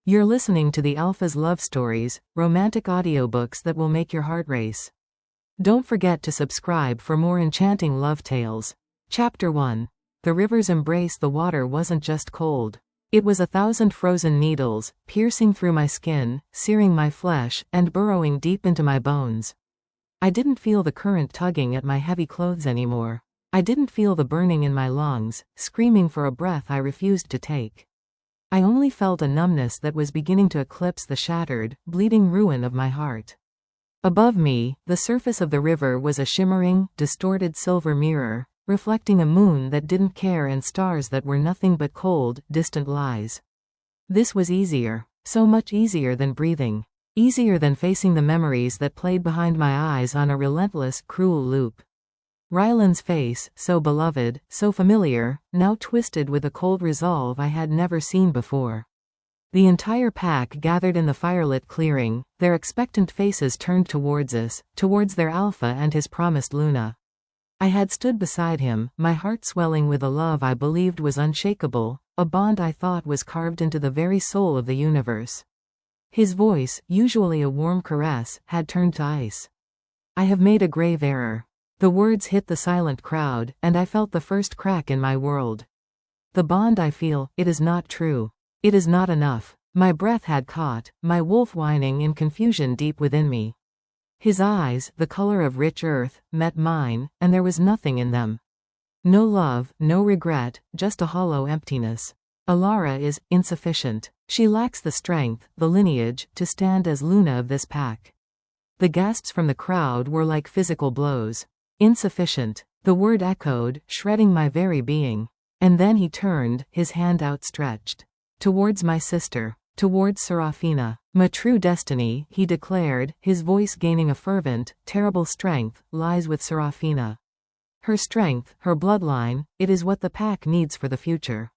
You're listening to the Alpha's love stories, romantic audiobooks that will make your heart race. Don't forget to subscribe for more enchanting love tales. Chapter 1. The river's embrace. The water wasn't just cold. It was 1,000 frozen needles, piercing through my skin, searing my flesh, and burrowing deep into my bones. I didn't feel the current tugging at my heavy clothes anymore. I didn't feel the burning in my lungs, screaming for a breath I refused to take. I only felt a numbness that was beginning to eclipse the shattered, bleeding ruin of my heart. Above me, the surface of the river was a shimmering, distorted silver mirror, reflecting a moon that didn't care and stars that were nothing but cold, distant lies. This was easier, so much easier than breathing, easier than facing the memories that played behind my eyes on a relentless, cruel loop. Rylan's face, so beloved, so familiar, now twisted with a cold resolve I had never seen before. The entire pack gathered in the firelit clearing, their expectant faces turned towards us, towards their alpha and his promised Luna. I had stood beside him, my heart swelling with a love I believed was unshakable, a bond I thought was carved into the very soul of the universe. His voice, usually a warm caress, had turned to ice. I have made a grave error. The words hit the silent crowd, and I felt the first crack in my world. The bond I feel, it is not true. It is not enough. My breath had caught, my wolf whining in confusion deep within me. His eyes, the color of rich earth, met mine, and there was nothing in them. No love, no regret, just a hollow emptiness. Elara is insufficient. She lacks the strength, the lineage, to stand as Luna of this pack. The gasps from the crowd were like physical blows. Insufficient. The word echoed, shredding my very being. And then he turned, his hand outstretched. Towards my sister. Towards Serafina. My true destiny, he declared, his voice gaining a fervent, terrible strength, lies with Serafina. Her strength, her bloodline, it is what the pack needs for the future.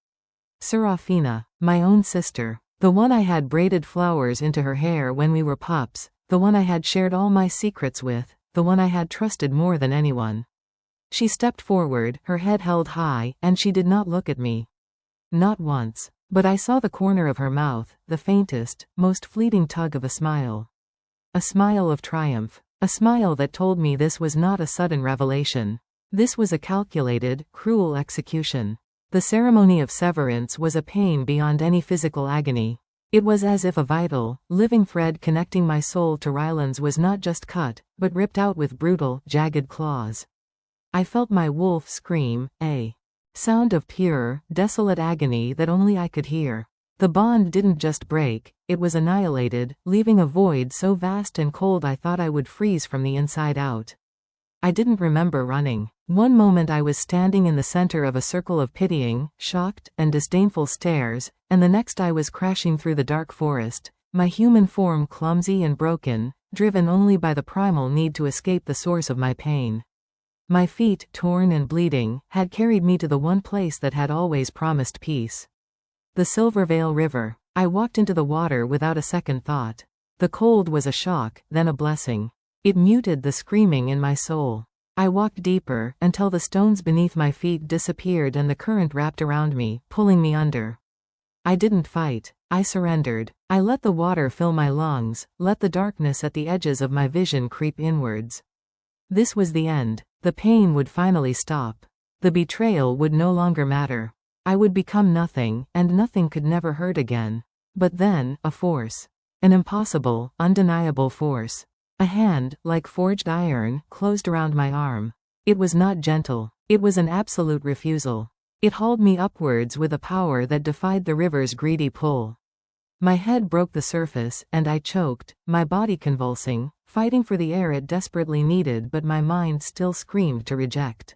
Serafina. My own sister. The one I had braided flowers into her hair when we were pups, the one I had shared all my secrets with, the one I had trusted more than anyone. She stepped forward, her head held high, and she did not look at me. Not once. But I saw the corner of her mouth, the faintest, most fleeting tug of a smile. A smile of triumph. A smile that told me this was not a sudden revelation. This was a calculated, cruel execution. The ceremony of severance was a pain beyond any physical agony. It was as if a vital, living thread connecting my soul to Rylan's was not just cut, but ripped out with brutal, jagged claws. I felt my wolf scream, a sound of pure, desolate agony that only I could hear. The bond didn't just break, it was annihilated, leaving a void so vast and cold I thought I would freeze from the inside out. I didn't remember running. One moment I was standing in the center of a circle of pitying, shocked, and disdainful stares, and the next I was crashing through the dark forest, my human form clumsy and broken, driven only by the primal need to escape the source of my pain. My feet, torn and bleeding, had carried me to the one place that had always promised peace. The Silverveil River. I walked into the water without a second thought. The cold was a shock, then a blessing. It muted the screaming in my soul. I walked deeper, until the stones beneath my feet disappeared and the current wrapped around me, pulling me under. I didn't fight. I surrendered. I let the water fill my lungs, let the darkness at the edges of my vision creep inwards. This was the end. The pain would finally stop. The betrayal would no longer matter. I would become nothing, and nothing could never hurt again. But then, a force. An impossible, undeniable force. A hand, like forged iron, closed around my arm. It was not gentle. It was an absolute refusal. It hauled me upwards with a power that defied the river's greedy pull. My head broke the surface, and I choked, my body convulsing, fighting for the air it desperately needed, but my mind still screamed to reject.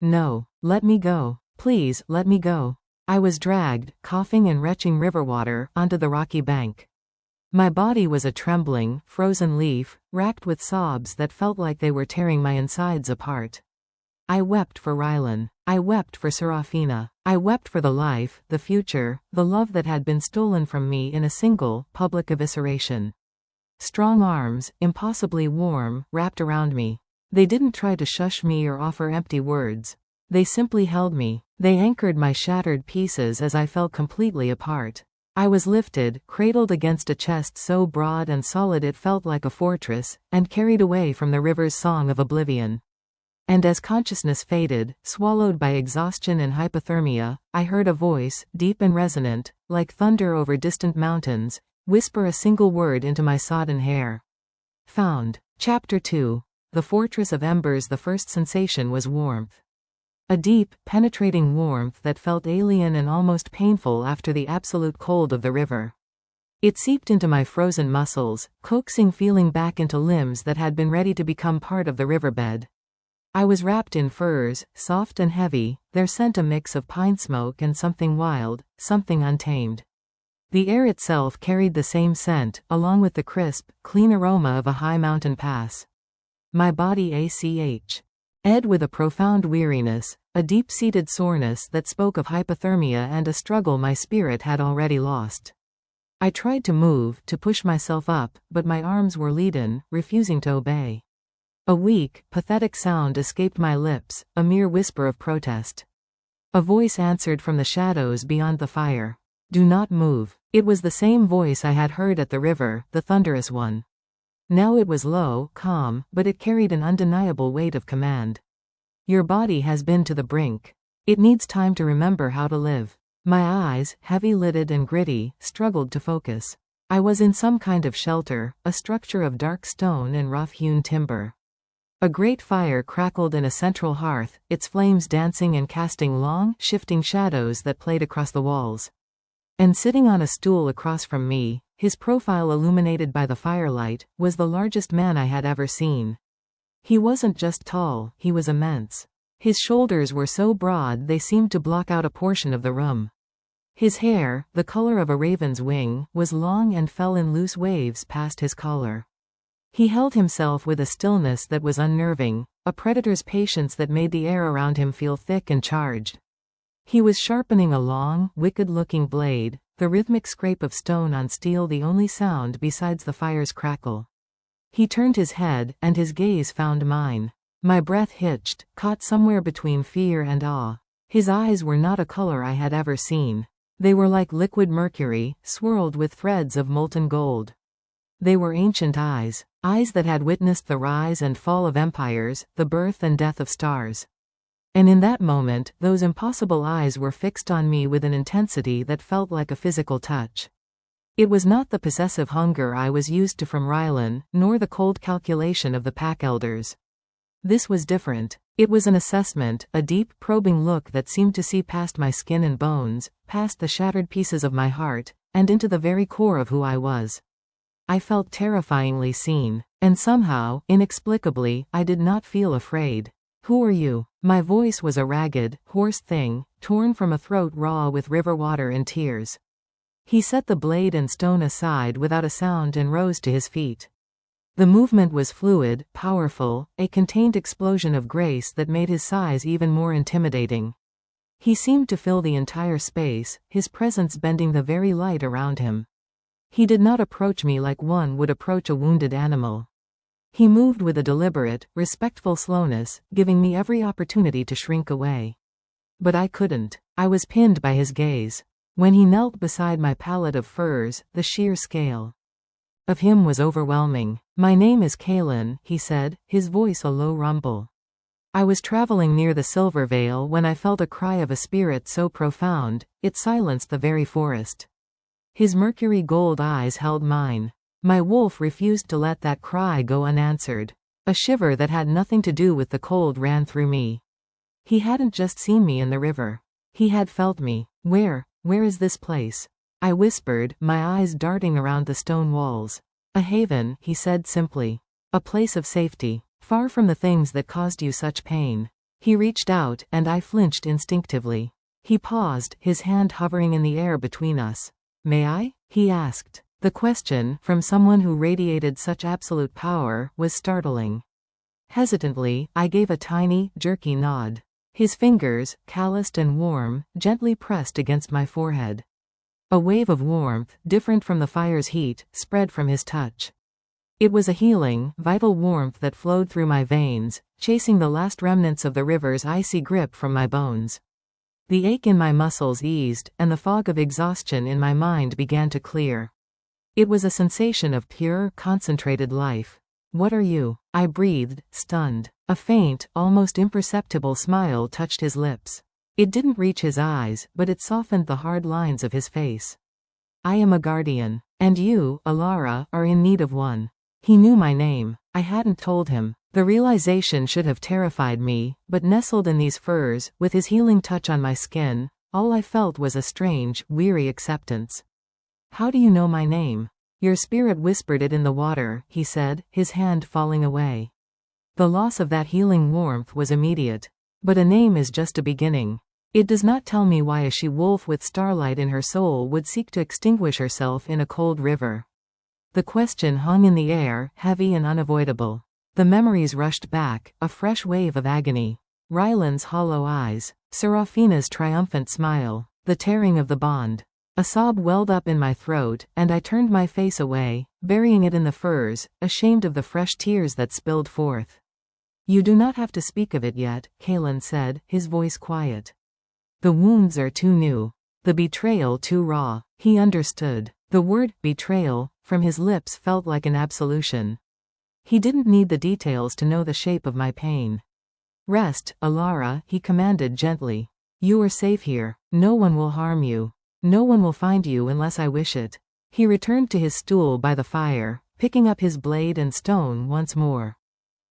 No, let me go. Please, let me go. I was dragged, coughing and retching river water, onto the rocky bank. My body was a trembling, frozen leaf, racked with sobs that felt like they were tearing my insides apart. I wept for Rylan. I wept for Serafina. I wept for the life, the future, the love that had been stolen from me in a single, public evisceration. Strong arms, impossibly warm, wrapped around me. They didn't try to shush me or offer empty words. They simply held me. They anchored my shattered pieces as I fell completely apart. I was lifted, cradled against a chest so broad and solid it felt like a fortress, and carried away from the river's song of oblivion. And as consciousness faded, swallowed by exhaustion and hypothermia, I heard a voice, deep and resonant, like thunder over distant mountains, whisper a single word into my sodden hair. Found. Chapter 2. The Fortress of Embers. The first sensation was warmth. A deep, penetrating warmth that felt alien and almost painful after the absolute cold of the river. It seeped into my frozen muscles, coaxing feeling back into limbs that had been ready to become part of the riverbed. I was wrapped in furs, soft and heavy, their scent a mix of pine smoke and something wild, something untamed. The air itself carried the same scent, along with the crisp, clean aroma of a high mountain pass. My body ached with a profound weariness, a deep-seated soreness that spoke of hypothermia and a struggle my spirit had already lost. I tried to move, to push myself up, but my arms were leaden, refusing to obey. A weak, pathetic sound escaped my lips, a mere whisper of protest. A voice answered from the shadows beyond the fire. Do not move. It was the same voice I had heard at the river, the thunderous one. Now it was low, calm, but it carried an undeniable weight of command. Your body has been to the brink. It needs time to remember how to live. My eyes, heavy-lidded and gritty, struggled to focus. I was in some kind of shelter, a structure of dark stone and rough-hewn timber. A great fire crackled in a central hearth, its flames dancing and casting long, shifting shadows that played across the walls. And sitting on a stool across from me, his profile illuminated by the firelight, was the largest man I had ever seen. He wasn't just tall, he was immense. His shoulders were so broad they seemed to block out a portion of the room. His hair, the color of a raven's wing, was long and fell in loose waves past his collar. He held himself with a stillness that was unnerving, a predator's patience that made the air around him feel thick and charged. He was sharpening a long, wicked-looking blade, the rhythmic scrape of stone on steel the only sound besides the fire's crackle. He turned his head, and his gaze found mine. My breath hitched, caught somewhere between fear and awe. His eyes were not a color I had ever seen. They were like liquid mercury, swirled with threads of molten gold. They were ancient eyes, eyes that had witnessed the rise and fall of empires, the birth and death of stars. And in that moment, those impossible eyes were fixed on me with an intensity that felt like a physical touch. It was not the possessive hunger I was used to from Rylan, nor the cold calculation of the pack elders. This was different. It was an assessment, a deep, probing look that seemed to see past my skin and bones, past the shattered pieces of my heart, and into the very core of who I was. I felt terrifyingly seen, and somehow, inexplicably, I did not feel afraid. Who are you? My voice was a ragged, hoarse thing, torn from a throat raw with river water and tears. He set the blade and stone aside without a sound and rose to his feet. The movement was fluid, powerful, a contained explosion of grace that made his size even more intimidating. He seemed to fill the entire space, his presence bending the very light around him. He did not approach me like one would approach a wounded animal. He moved with a deliberate, respectful slowness, giving me every opportunity to shrink away. But I couldn't. I was pinned by his gaze. When he knelt beside my pallet of furs, the sheer scale of him was overwhelming. My name is Kaelen, he said, his voice a low rumble. I was traveling near the Silverveil when I felt a cry of a spirit so profound, it silenced the very forest. His mercury gold eyes held mine. My wolf refused to let that cry go unanswered. A shiver that had nothing to do with the cold ran through me. He hadn't just seen me in the river. He had felt me. Where is this place? I whispered, my eyes darting around the stone walls. A haven, he said simply. A place of safety, far from the things that caused you such pain. He reached out, and I flinched instinctively. He paused, his hand hovering in the air between us. May I? He asked. The question, from someone who radiated such absolute power, was startling. Hesitantly, I gave a tiny, jerky nod. His fingers, calloused and warm, gently pressed against my forehead. A wave of warmth, different from the fire's heat, spread from his touch. It was a healing, vital warmth that flowed through my veins, chasing the last remnants of the river's icy grip from my bones. The ache in my muscles eased, and the fog of exhaustion in my mind began to clear. It was a sensation of pure, concentrated life. "What are you?" I breathed, stunned. A faint, almost imperceptible smile touched his lips. It didn't reach his eyes, but it softened the hard lines of his face. "I am a guardian. And you, Elara, are in need of one." He knew my name. I hadn't told him. The realization should have terrified me, but nestled in these furs, with his healing touch on my skin, all I felt was a strange, weary acceptance. "How do you know my name?" "Your spirit whispered it in the water," he said, his hand falling away. The loss of that healing warmth was immediate. But a name is just a beginning. It does not tell me why a she-wolf with starlight in her soul would seek to extinguish herself in a cold river. The question hung in the air, heavy and unavoidable. The memories rushed back, a fresh wave of agony. Rylan's hollow eyes, Seraphina's triumphant smile, the tearing of the bond. A sob welled up in my throat, and I turned my face away, burying it in the furs, ashamed of the fresh tears that spilled forth. "You do not have to speak of it yet," Kaelen said, his voice quiet. "The wounds are too new. The betrayal too raw." He understood. The word, betrayal, from his lips felt like an absolution. He didn't need the details to know the shape of my pain. "Rest, Elara," he commanded gently. "You are safe here. No one will harm you. No one will find you unless I wish it." He returned to his stool by the fire, picking up his blade and stone once more.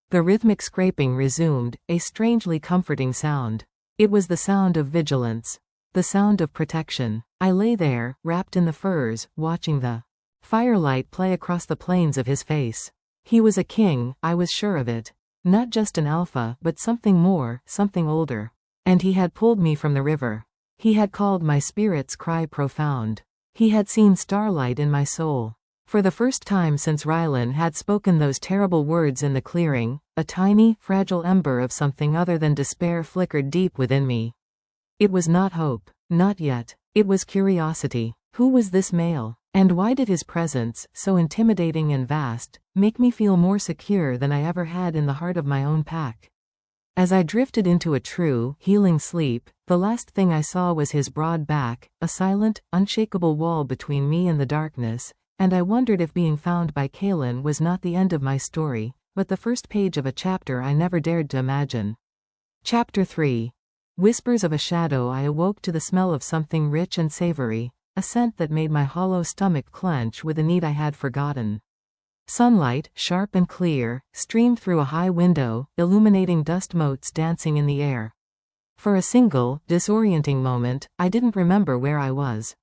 The rhythmic scraping resumed, a strangely comforting sound. It was the sound of vigilance. The sound of protection. I lay there, wrapped in the furs, watching the firelight play across the planes of his face. He was a king, I was sure of it. Not just an alpha, but something more, something older. And he had pulled me from the river. He had called my spirit's cry profound. He had seen starlight in my soul. For the first time since Rylan had spoken those terrible words in the clearing, a tiny, fragile ember of something other than despair flickered deep within me. It was not hope. Not yet. It was curiosity. Who was this male? And why did his presence, so intimidating and vast, make me feel more secure than I ever had in the heart of my own pack? As I drifted into a true, healing sleep, the last thing I saw was his broad back, a silent, unshakable wall between me and the darkness, and I wondered if being found by Kaelen was not the end of my story, but the first page of a chapter I never dared to imagine. Chapter 3. Whispers of a shadow. I awoke to the smell of something rich and savory, a scent that made my hollow stomach clench with a need I had forgotten. Sunlight, sharp and clear, streamed through a high window, illuminating dust motes dancing in the air. For a single, disorienting moment, I didn't remember where I was.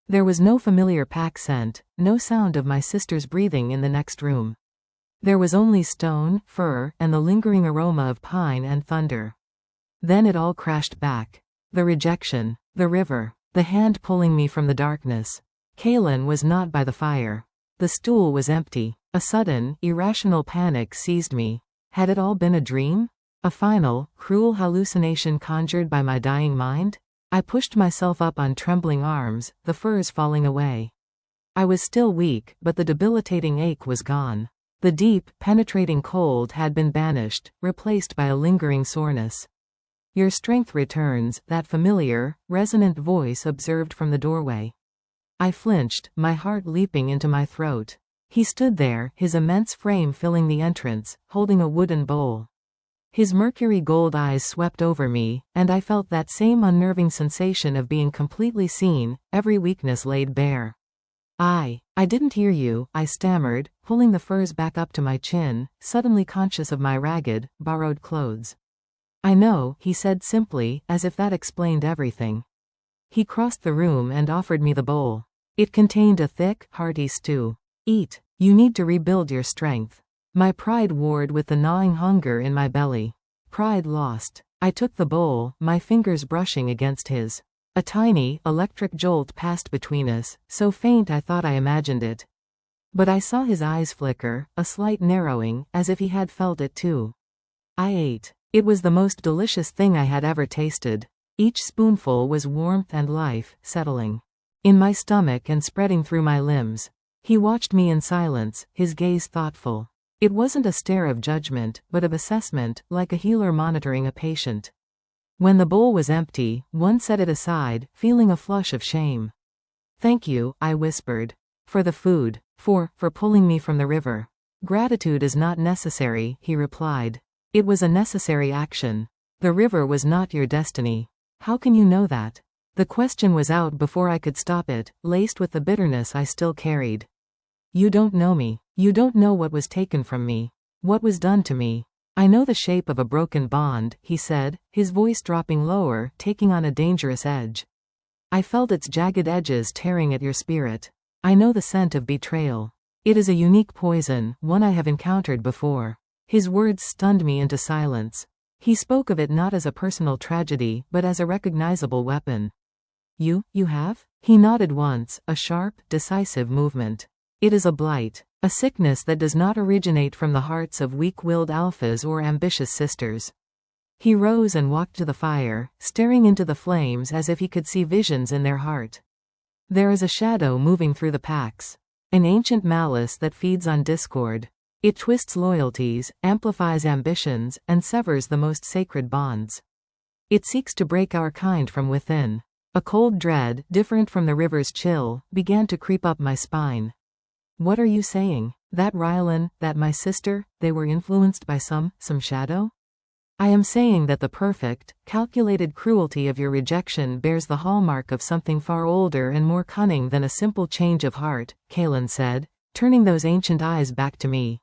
There was no familiar pack scent, no sound of my sister's breathing in the next room. There was only stone, fur, and the lingering aroma of pine and thunder. Then it all crashed back. The rejection, the river, the hand pulling me from the darkness. Kaelen was not by the fire. The stool was empty. A sudden, irrational panic seized me. Had it all been a dream? A final, cruel hallucination conjured by my dying mind? I pushed myself up on trembling arms, the furs falling away. I was still weak, but the debilitating ache was gone. The deep, penetrating cold had been banished, replaced by a lingering soreness. "Your strength returns," that familiar, resonant voice observed from the doorway. I flinched, my heart leaping into my throat. He stood there, his immense frame filling the entrance, holding a wooden bowl. His mercury gold eyes swept over me, and I felt that same unnerving sensation of being completely seen, every weakness laid bare. I didn't hear you," I stammered, pulling the furs back up to my chin, suddenly conscious of my ragged, borrowed clothes. "I know," he said simply, as if that explained everything. He crossed the room and offered me the bowl. It contained a thick, hearty stew. "Eat. You need to rebuild your strength." My pride warred with the gnawing hunger in my belly. Pride lost. I took the bowl, my fingers brushing against his. A tiny, electric jolt passed between us, so faint I thought I imagined it. But I saw his eyes flicker, a slight narrowing, as if he had felt it too. I ate. It was the most delicious thing I had ever tasted. Each spoonful was warmth and life, settling in my stomach and spreading through my limbs. He watched me in silence, his gaze thoughtful. It wasn't a stare of judgment, but of assessment, like a healer monitoring a patient. When the bowl was empty, one set it aside, feeling a flush of shame. "Thank you," I whispered. "For the food. For pulling me from the river." "Gratitude is not necessary," he replied. "It was a necessary action. The river was not your destiny." "How can you know that?" The question was out before I could stop it, laced with the bitterness I still carried. "You don't know me. You don't know what was taken from me. What was done to me." "I know the shape of a broken bond," he said, his voice dropping lower, taking on a dangerous edge. "I felt its jagged edges tearing at your spirit. I know the scent of betrayal. It is a unique poison, one I have encountered before." His words stunned me into silence. He spoke of it not as a personal tragedy, but as a recognizable weapon. You have?" He nodded once, a sharp, decisive movement. "It is a blight. A sickness that does not originate from the hearts of weak-willed alphas or ambitious sisters." He rose and walked to the fire, staring into the flames as if he could see visions in their heart. "There is a shadow moving through the packs. An ancient malice that feeds on discord. It twists loyalties, amplifies ambitions, and severs the most sacred bonds. It seeks to break our kind from within." A cold dread, different from the river's chill, began to creep up my spine. "What are you saying? That Rylan, that my sister, they were influenced by some shadow?" "I am saying that the perfect, calculated cruelty of your rejection bears the hallmark of something far older and more cunning than a simple change of heart," Kaelen said, turning those ancient eyes back to me.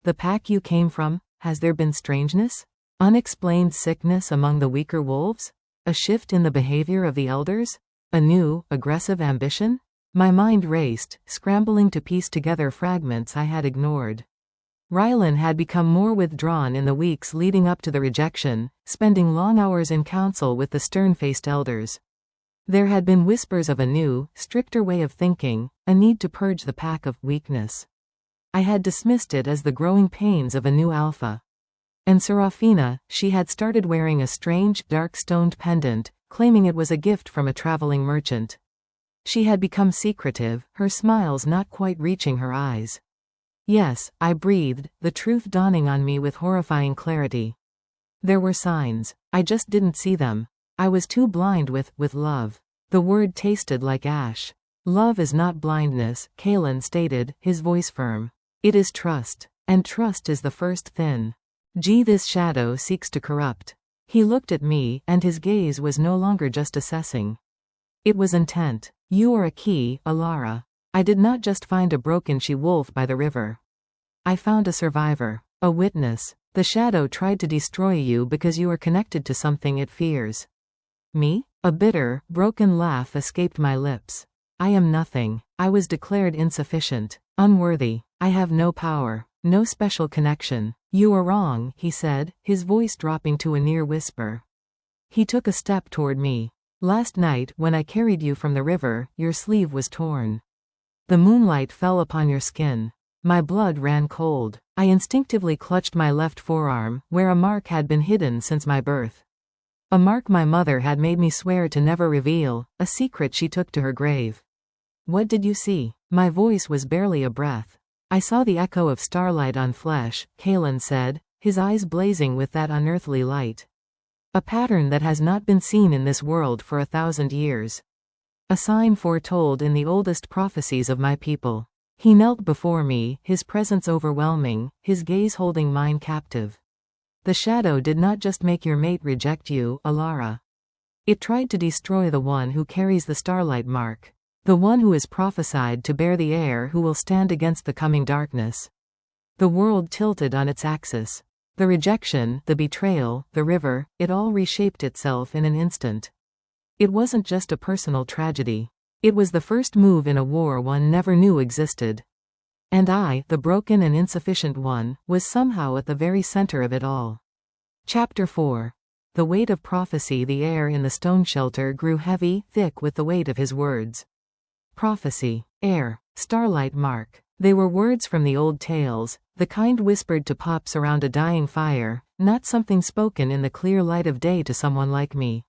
"The pack you came from, has there been strangeness? Unexplained sickness among the weaker wolves? A shift in the behavior of the elders? A new, aggressive ambition?" My mind raced, scrambling to piece together fragments I had ignored. Rylan had become more withdrawn in the weeks leading up to the rejection, spending long hours in council with the stern-faced elders. There had been whispers of a new, stricter way of thinking, a need to purge the pack of weakness. I had dismissed it as the growing pains of a new alpha. And Serafina, she had started wearing a strange, dark-stoned pendant, claiming it was a gift from a traveling merchant. She had become secretive, her smiles not quite reaching her eyes. "Yes," I breathed, the truth dawning on me with horrifying clarity. There were signs. I just didn't see them. I was too blind with love. The word tasted like ash. "Love is not blindness," Kaelen stated, his voice firm. "It is trust. And trust is the first thin. This shadow seeks to corrupt." He looked at me, and his gaze was no longer just assessing. It was intent. "You are a key, Elara. I did not just find a broken she-wolf by the river. I found a survivor. A witness. The shadow tried to destroy you because you are connected to something it fears." "Me?" A bitter, broken laugh escaped my lips. "I am nothing. I was declared insufficient. Unworthy. I have no power. No special connection." "You are wrong," he said, his voice dropping to a near whisper. He took a step toward me. "Last night, when I carried you from the river, your sleeve was torn. The moonlight fell upon your skin. My blood ran cold. I instinctively clutched my left forearm, where a mark had been hidden since my birth. A mark my mother had made me swear to never reveal, a secret she took to her grave." "What did you see?" My voice was barely a breath. "I saw the echo of starlight on flesh," Kaelen said, his eyes blazing with that unearthly light. "A pattern that has not been seen in this world for 1,000 years. A sign foretold in the oldest prophecies of my people." He knelt before me, his presence overwhelming, his gaze holding mine captive. "The shadow did not just make your mate reject you, Elara. It tried to destroy the one who carries the Starlight Mark. The one who is prophesied to bear the heir who will stand against the coming darkness." The world tilted on its axis. The rejection, the betrayal, the river, it all reshaped itself in an instant. It wasn't just a personal tragedy. It was the first move in a war one never knew existed. And I, the broken and insufficient one, was somehow at the very center of it all. Chapter 4. The weight of prophecy. The air in the stone shelter grew heavy, thick with the weight of his words. Prophecy. Air. Starlight Mark. They were words from the old tales, the kind whispered to pups around a dying fire, not something spoken in the clear light of day to someone like me.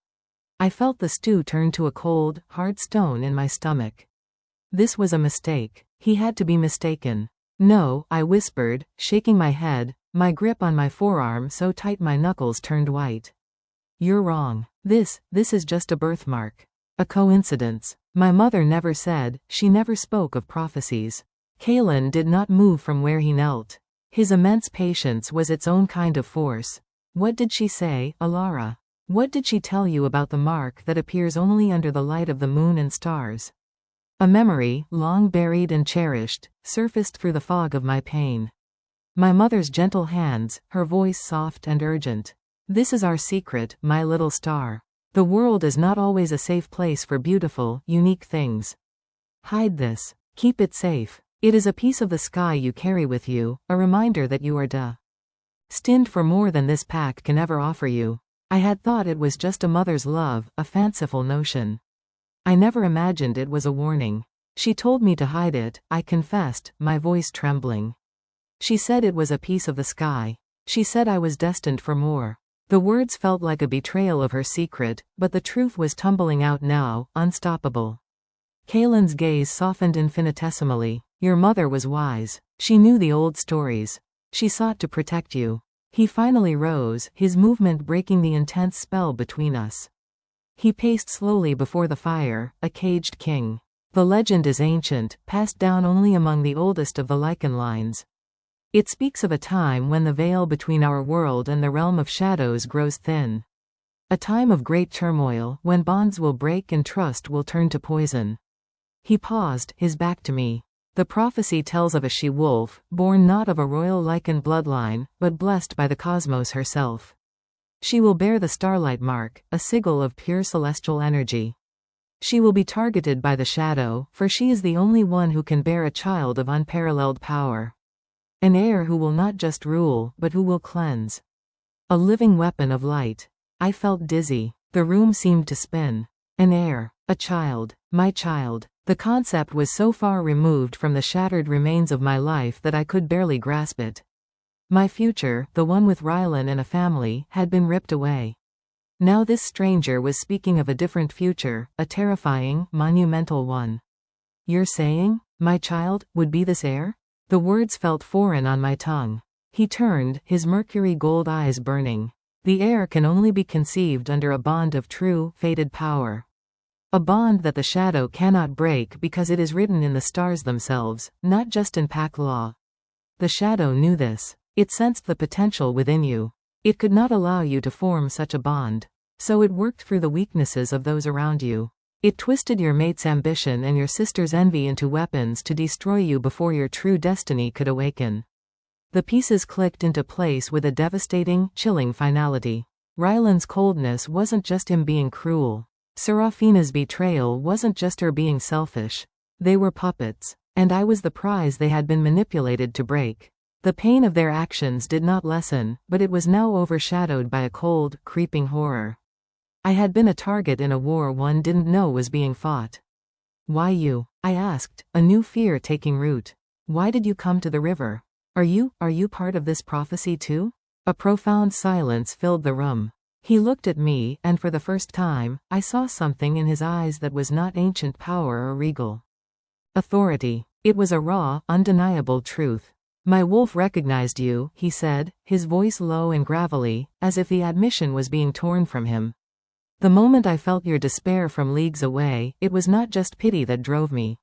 I felt the stew turn to a cold, hard stone in my stomach. This was a mistake. He had to be mistaken. "No," I whispered, shaking my head, my grip on my forearm so tight my knuckles turned white. You're wrong. This is just a birthmark. A coincidence. My mother never said, she never spoke of prophecies. Kaelen did not move from where he knelt. His immense patience was its own kind of force. What did she say, Elara? What did she tell you about the mark that appears only under the light of the moon and stars? A memory, long buried and cherished, surfaced through the fog of my pain. My mother's gentle hands, her voice soft and urgent. This is our secret, my little star. The world is not always a safe place for beautiful, unique things. Hide this. Keep it safe. It is a piece of the sky you carry with you, a reminder that you are destined for more than this pack can ever offer you. I had thought it was just a mother's love, a fanciful notion. I never imagined it was a warning. She told me to hide it, I confessed, my voice trembling. She said it was a piece of the sky. She said I was destined for more. The words felt like a betrayal of her secret, but the truth was tumbling out now, unstoppable. Kaelen's gaze softened infinitesimally. Your mother was wise. She knew the old stories. She sought to protect you. He finally rose, his movement breaking the intense spell between us. He paced slowly before the fire, a caged king. The legend is ancient, passed down only among the oldest of the Lycan lines. It speaks of a time when the veil between our world and the realm of shadows grows thin. A time of great turmoil, when bonds will break and trust will turn to poison. He paused, his back to me. The prophecy tells of a she-wolf, born not of a royal Lycan bloodline, but blessed by the cosmos herself. She will bear the Starlight Mark, a sigil of pure celestial energy. She will be targeted by the shadow, for she is the only one who can bear a child of unparalleled power. An heir who will not just rule, but who will cleanse. A living weapon of light. I felt dizzy. The room seemed to spin. An heir. A child. My child. The concept was so far removed from the shattered remains of my life that I could barely grasp it. My future, the one with Rylan and a family, had been ripped away. Now this stranger was speaking of a different future, a terrifying, monumental one. You're saying, my child, would be this heir? The words felt foreign on my tongue. He turned, his mercury gold eyes burning. The heir can only be conceived under a bond of true, fated power. A bond that the shadow cannot break because it is written in the stars themselves, not just in pack law. The shadow knew this. It sensed the potential within you. It could not allow you to form such a bond. So it worked through the weaknesses of those around you. It twisted your mate's ambition and your sister's envy into weapons to destroy you before your true destiny could awaken. The pieces clicked into place with a devastating, chilling finality. Rylan's coldness wasn't just him being cruel. Serafina's betrayal wasn't just her being selfish. They were puppets. And I was the prize they had been manipulated to break. The pain of their actions did not lessen, but it was now overshadowed by a cold, creeping horror. I had been a target in a war one didn't know was being fought. Why you? I asked, a new fear taking root. Why did you come to the river? Are you part of this prophecy too? A profound silence filled the room. He looked at me, and for the first time, I saw something in his eyes that was not ancient power or regal authority. It was a raw, undeniable truth. My wolf recognized you, he said, his voice low and gravelly, as if the admission was being torn from him. The moment I felt your despair from leagues away, it was not just pity that drove me.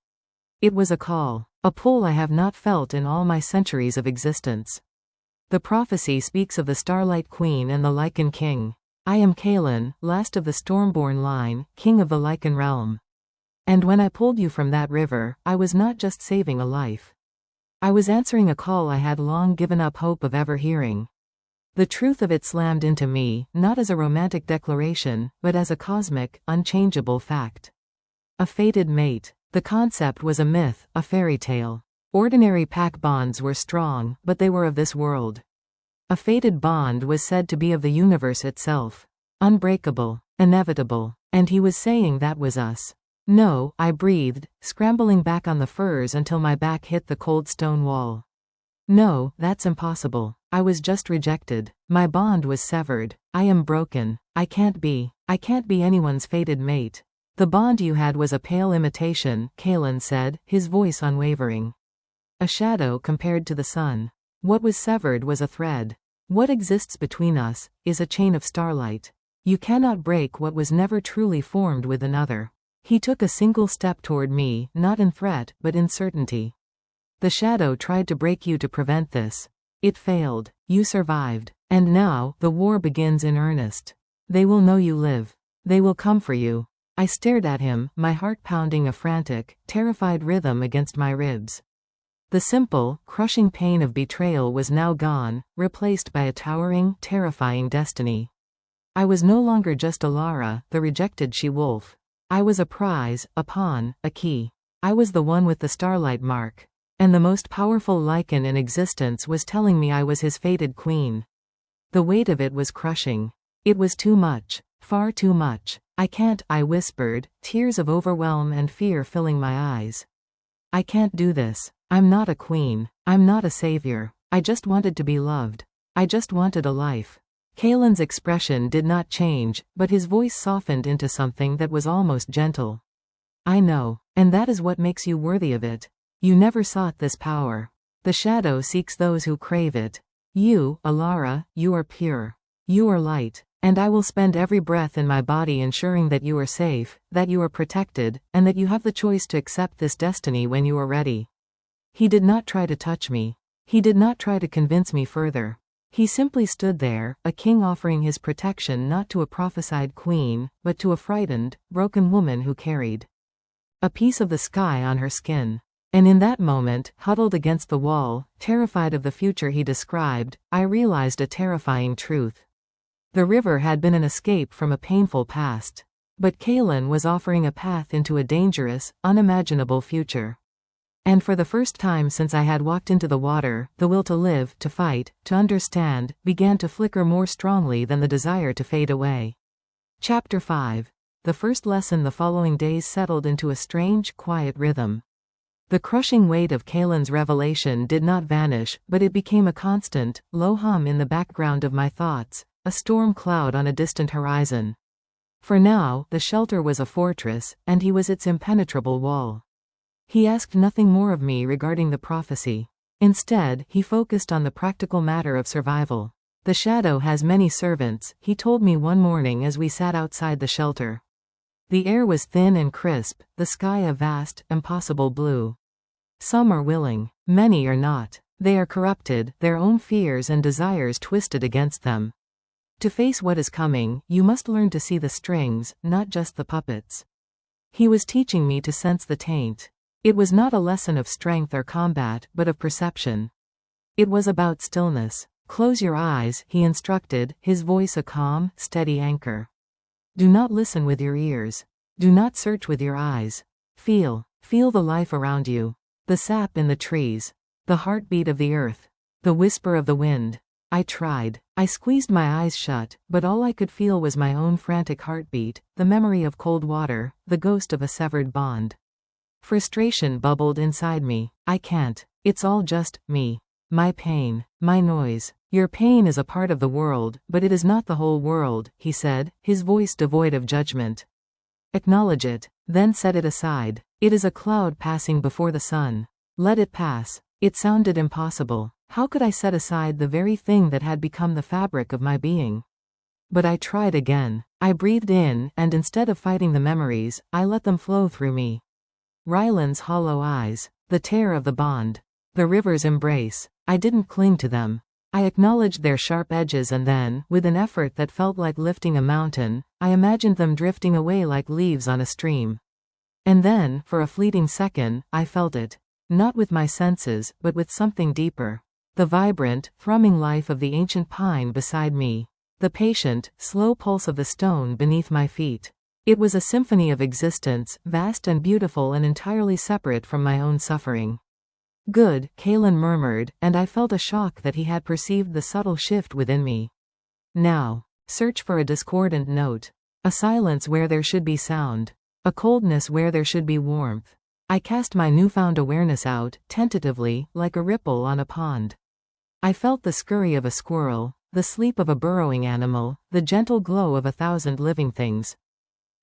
It was a call, a pull I have not felt in all my centuries of existence. The prophecy speaks of the Starlight Queen and the Lycan King. I am Kaelen, last of the Stormborn line, king of the Lycan realm. And when I pulled you from that river, I was not just saving a life. I was answering a call I had long given up hope of ever hearing. The truth of it slammed into me, not as a romantic declaration, but as a cosmic, unchangeable fact. A fated mate. The concept was a myth, a fairy tale. Ordinary pack bonds were strong, but they were of this world. A fated bond was said to be of the universe itself. Unbreakable, inevitable. And he was saying that was us. No, I breathed, scrambling back on the furs until my back hit the cold stone wall. No, that's impossible. I was just rejected. My bond was severed. I am broken. I can't be anyone's fated mate. The bond you had was a pale imitation, Kaelen said, his voice unwavering. A shadow compared to the sun. What was severed was a thread. What exists between us is a chain of starlight. You cannot break what was never truly formed with another. He took a single step toward me, not in threat, but in certainty. The shadow tried to break you to prevent this. It failed. You survived. And now, the war begins in earnest. They will know you live. They will come for you. I stared at him, my heart pounding a frantic, terrified rhythm against my ribs. The simple, crushing pain of betrayal was now gone, replaced by a towering, terrifying destiny. I was no longer just Elara, the rejected she-wolf. I was a prize, a pawn, a key. I was the one with the Starlight Mark. And the most powerful Lycan in existence was telling me I was his fated queen. The weight of it was crushing. It was too much. Far too much. I can't, I whispered, tears of overwhelm and fear filling my eyes. I can't do this. I'm not a queen. I'm not a savior. I just wanted to be loved. I just wanted a life. Kaelen's expression did not change, but his voice softened into something that was almost gentle. I know. And that is what makes you worthy of it. You never sought this power. The shadow seeks those who crave it. You, Elara, you are pure. You are light. And I will spend every breath in my body ensuring that you are safe, that you are protected, and that you have the choice to accept this destiny when you are ready. He did not try to touch me. He did not try to convince me further. He simply stood there, a king offering his protection not to a prophesied queen, but to a frightened, broken woman who carried a piece of the sky on her skin. And in that moment, huddled against the wall, terrified of the future he described, I realized a terrifying truth. The river had been an escape from a painful past. But Kaelen was offering a path into a dangerous, unimaginable future. And for the first time since I had walked into the water, the will to live, to fight, to understand, began to flicker more strongly than the desire to fade away. Chapter 5. The first lesson. The following days settled into a strange, quiet rhythm. The crushing weight of Kaelen's revelation did not vanish, but it became a constant, low hum in the background of my thoughts, a storm cloud on a distant horizon. For now, the shelter was a fortress, and he was its impenetrable wall. He asked nothing more of me regarding the prophecy. Instead, he focused on the practical matter of survival. The shadow has many servants, he told me one morning as we sat outside the shelter. The air was thin and crisp, the sky a vast, impossible blue. Some are willing. Many are not. They are corrupted, their own fears and desires twisted against them. To face what is coming, you must learn to see the strings, not just the puppets. He was teaching me to sense the taint. It was not a lesson of strength or combat, but of perception. It was about stillness. Close your eyes, he instructed, his voice a calm, steady anchor. Do not listen with your ears. Do not search with your eyes. Feel the life around you. The sap in the trees. The heartbeat of the earth. The whisper of the wind. I tried. I squeezed my eyes shut, but all I could feel was my own frantic heartbeat, the memory of cold water, the ghost of a severed bond. Frustration bubbled inside me. I can't. It's all just me. My pain. My noise. Your pain is a part of the world, but it is not the whole world, he said, his voice devoid of judgment. Acknowledge it, then set it aside. It is a cloud passing before the sun. Let it pass. It sounded impossible. How could I set aside the very thing that had become the fabric of my being? But I tried again. I breathed in, and instead of fighting the memories, I let them flow through me. Rylan's hollow eyes. The tear of the bond. The river's embrace. I didn't cling to them. I acknowledged their sharp edges and then, with an effort that felt like lifting a mountain, I imagined them drifting away like leaves on a stream. And then, for a fleeting second, I felt it. Not with my senses, but with something deeper. The vibrant, thrumming life of the ancient pine beside me. The patient, slow pulse of the stone beneath my feet. It was a symphony of existence, vast and beautiful and entirely separate from my own suffering. Good, Kaelen murmured, and I felt a shock that he had perceived the subtle shift within me. Now, search for a discordant note. A silence where there should be sound. A coldness where there should be warmth. I cast my newfound awareness out, tentatively, like a ripple on a pond. I felt the scurry of a squirrel, the sleep of a burrowing animal, the gentle glow of 1,000 living things.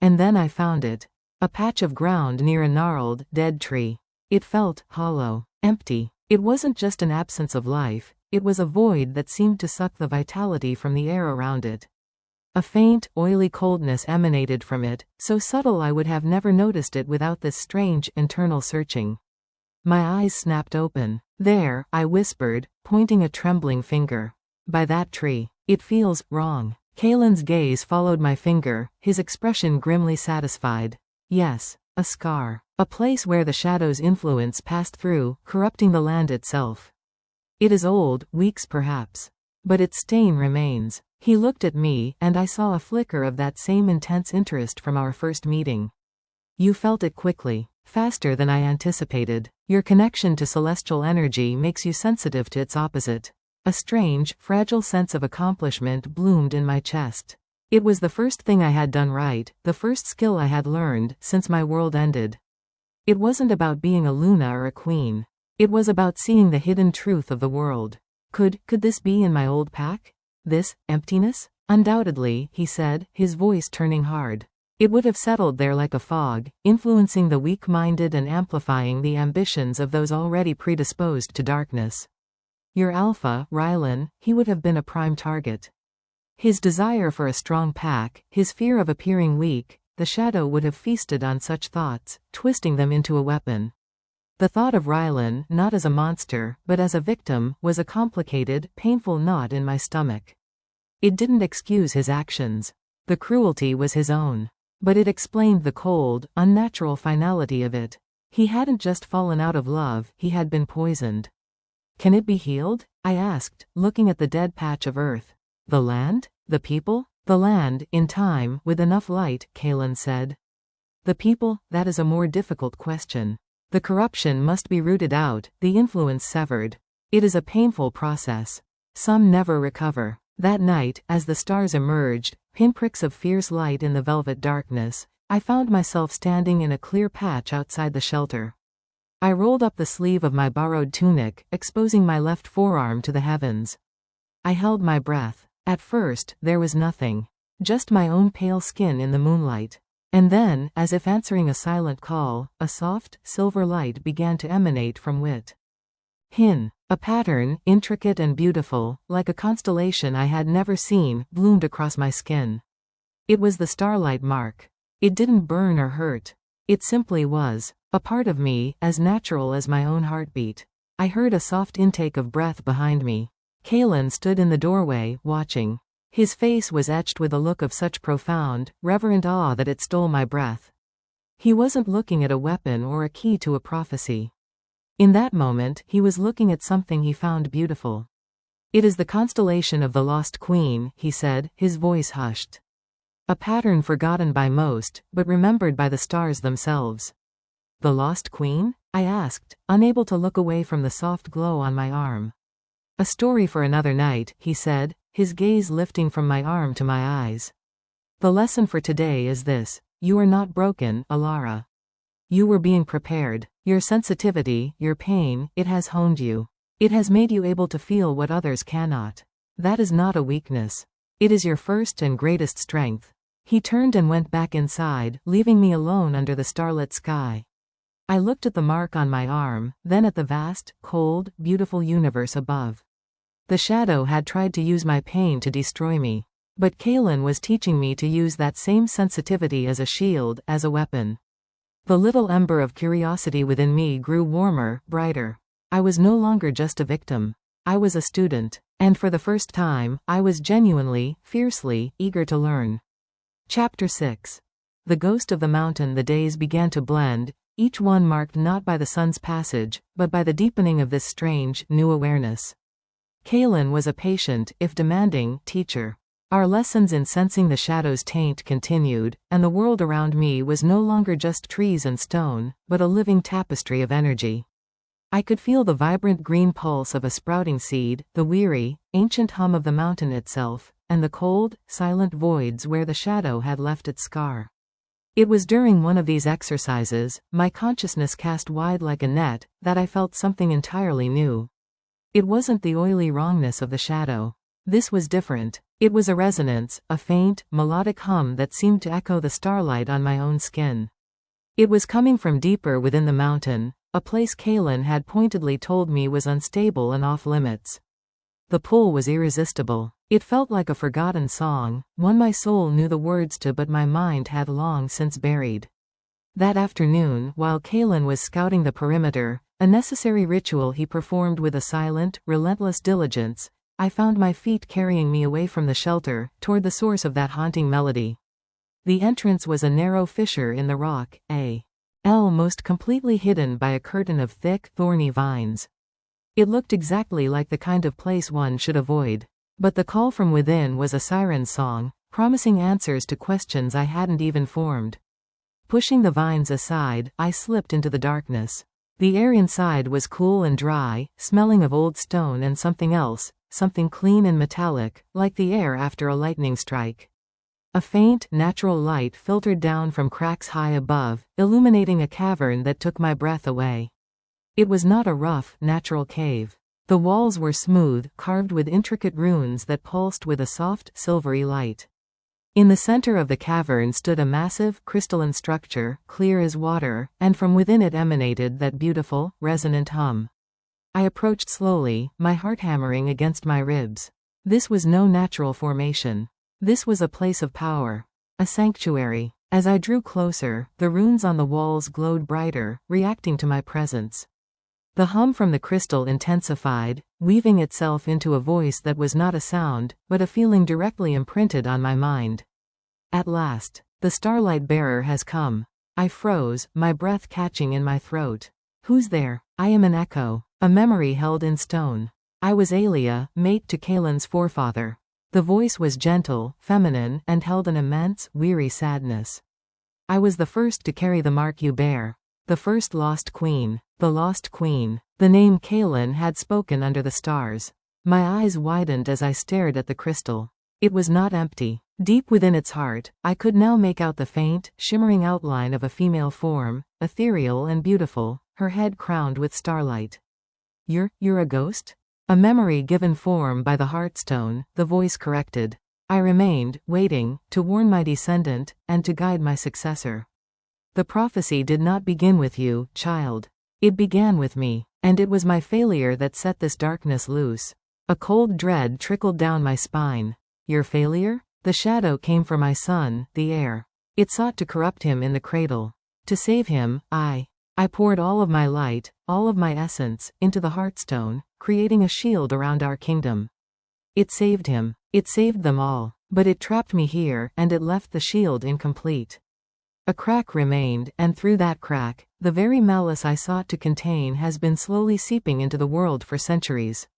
And then I found it. A patch of ground near a gnarled, dead tree. It felt hollow, empty. It wasn't just an absence of life, it was a void that seemed to suck the vitality from the air around it. A faint, oily coldness emanated from it, so subtle I would have never noticed it without this strange, internal searching. My eyes snapped open. There, I whispered, pointing a trembling finger. By that tree. It feels wrong. Kaelen's gaze followed my finger, his expression grimly satisfied. Yes, a scar. A place where the shadow's influence passed through, corrupting the land itself. It is old, weeks perhaps. But its stain remains. He looked at me, and I saw a flicker of that same intense interest from our first meeting. You felt it quickly. Faster than I anticipated. Your connection to celestial energy makes you sensitive to its opposite. A strange, fragile sense of accomplishment bloomed in my chest. It was the first thing I had done right, the first skill I had learned since my world ended. It wasn't about being a Luna or a queen. It was about seeing the hidden truth of the world. Could this be in my old pack? This emptiness? Undoubtedly, he said, his voice turning hard. It would have settled there like a fog, influencing the weak-minded and amplifying the ambitions of those already predisposed to darkness. Your alpha, Rylan, he would have been a prime target. His desire for a strong pack, his fear of appearing weak, the shadow would have feasted on such thoughts, twisting them into a weapon. The thought of Rylan, not as a monster, but as a victim, was a complicated, painful knot in my stomach. It didn't excuse his actions. The cruelty was his own. But it explained the cold, unnatural finality of it. He hadn't just fallen out of love, he had been poisoned. Can it be healed? I asked, looking at the dead patch of earth. The land? The people? The land, in time, with enough light, Kaelen said. The people, that is a more difficult question. The corruption must be rooted out, the influence severed. It is a painful process. Some never recover. That night, as the stars emerged, pinpricks of fierce light in the velvet darkness, I found myself standing in a clear patch outside the shelter. I rolled up the sleeve of my borrowed tunic, exposing my left forearm to the heavens. I held my breath. At first, there was nothing. Just my own pale skin in the moonlight. And then, as if answering a silent call, a soft, silver light began to emanate from within. A pattern, intricate and beautiful, like a constellation I had never seen, bloomed across my skin. It was the Starlight Mark. It didn't burn or hurt. It simply was. A part of me, as natural as my own heartbeat. I heard a soft intake of breath behind me. Kaelen stood in the doorway, watching. His face was etched with a look of such profound, reverent awe that it stole my breath. He wasn't looking at a weapon or a key to a prophecy. In that moment, he was looking at something he found beautiful. It is the constellation of the Lost Queen, he said, his voice hushed. A pattern forgotten by most, but remembered by the stars themselves. The Lost Queen? I asked, unable to look away from the soft glow on my arm. A story for another night, he said, his gaze lifting from my arm to my eyes. The lesson for today is this: you are not broken, Elara. You were being prepared. Your sensitivity, your pain, it has honed you. It has made you able to feel what others cannot. That is not a weakness. It is your first and greatest strength. He turned and went back inside, leaving me alone under the starlit sky. I looked at the mark on my arm, then at the vast, cold, beautiful universe above. The shadow had tried to use my pain to destroy me. But Kaelen was teaching me to use that same sensitivity as a shield, as a weapon. The little ember of curiosity within me grew warmer, brighter. I was no longer just a victim. I was a student. And for the first time, I was genuinely, fiercely, eager to learn. Chapter 6. The ghost of the mountain. The days began to blend, each one marked not by the sun's passage, but by the deepening of this strange, new awareness. Kaelen was a patient, if demanding, teacher. Our lessons in sensing the shadow's taint continued, and the world around me was no longer just trees and stone, but a living tapestry of energy. I could feel the vibrant green pulse of a sprouting seed, the weary, ancient hum of the mountain itself, and the cold, silent voids where the shadow had left its scar. It was during one of these exercises, my consciousness cast wide like a net, that I felt something entirely new. It wasn't the oily wrongness of the shadow. This was different. It was a resonance, a faint, melodic hum that seemed to echo the starlight on my own skin. It was coming from deeper within the mountain, a place Kaelen had pointedly told me was unstable and off-limits. The pull was irresistible. It felt like a forgotten song, one my soul knew the words to but my mind had long since buried. That afternoon, while Kaelen was scouting the perimeter, a necessary ritual he performed with a silent, relentless diligence, I found my feet carrying me away from the shelter, toward the source of that haunting melody. The entrance was a narrow fissure in the rock, almost completely hidden by a curtain of thick, thorny vines. It looked exactly like the kind of place one should avoid. But the call from within was a siren's song, promising answers to questions I hadn't even formed. Pushing the vines aside, I slipped into the darkness. The air inside was cool and dry, smelling of old stone and something else, something clean and metallic, like the air after a lightning strike. A faint, natural light filtered down from cracks high above, illuminating a cavern that took my breath away. It was not a rough, natural cave. The walls were smooth, carved with intricate runes that pulsed with a soft, silvery light. In the center of the cavern stood a massive, crystalline structure, clear as water, and from within it emanated that beautiful, resonant hum. I approached slowly, my heart hammering against my ribs. This was no natural formation. This was a place of power. A sanctuary. As I drew closer, the runes on the walls glowed brighter, reacting to my presence. The hum from the crystal intensified, weaving itself into a voice that was not a sound, but a feeling directly imprinted on my mind. At last, the Starlight Bearer has come. I froze, my breath catching in my throat. Who's there? I am an echo, a memory held in stone. I was Alia, mate to Kaelen's forefather. The voice was gentle, feminine, and held an immense, weary sadness. I was the first to carry the mark you bear. The first lost queen. The lost queen. The name Kaelen had spoken under the stars. My eyes widened as I stared at the crystal. It was not empty. Deep within its heart, I could now make out the faint, shimmering outline of a female form, ethereal and beautiful, her head crowned with starlight. You're a ghost? A memory given form by the heartstone, the voice corrected. I remained, waiting, to warn my descendant, and to guide my successor. The prophecy did not begin with you, child. It began with me, and it was my failure that set this darkness loose. A cold dread trickled down my spine. Your failure? The shadow came for my son, the heir. It sought to corrupt him in the cradle. To save him, I poured all of my light, all of my essence, into the heartstone, creating a shield around our kingdom. It saved him. It saved them all. But it trapped me here, and it left the shield incomplete. A crack remained, and through that crack, the very malice I sought to contain has been slowly seeping into the world for centuries.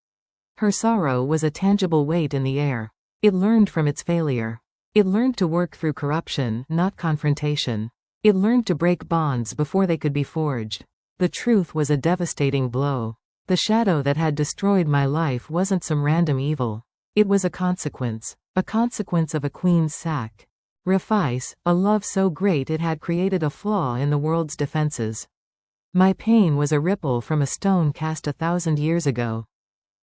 Her sorrow was a tangible weight in the air. It learned from its failure. It learned to work through corruption, not confrontation. It learned to break bonds before they could be forged. The truth was a devastating blow. The shadow that had destroyed my life wasn't some random evil. It was a consequence of a queen's sack. Rive, a love so great it had created a flaw in the world's defenses. My pain was a ripple from a stone cast 1,000 years ago.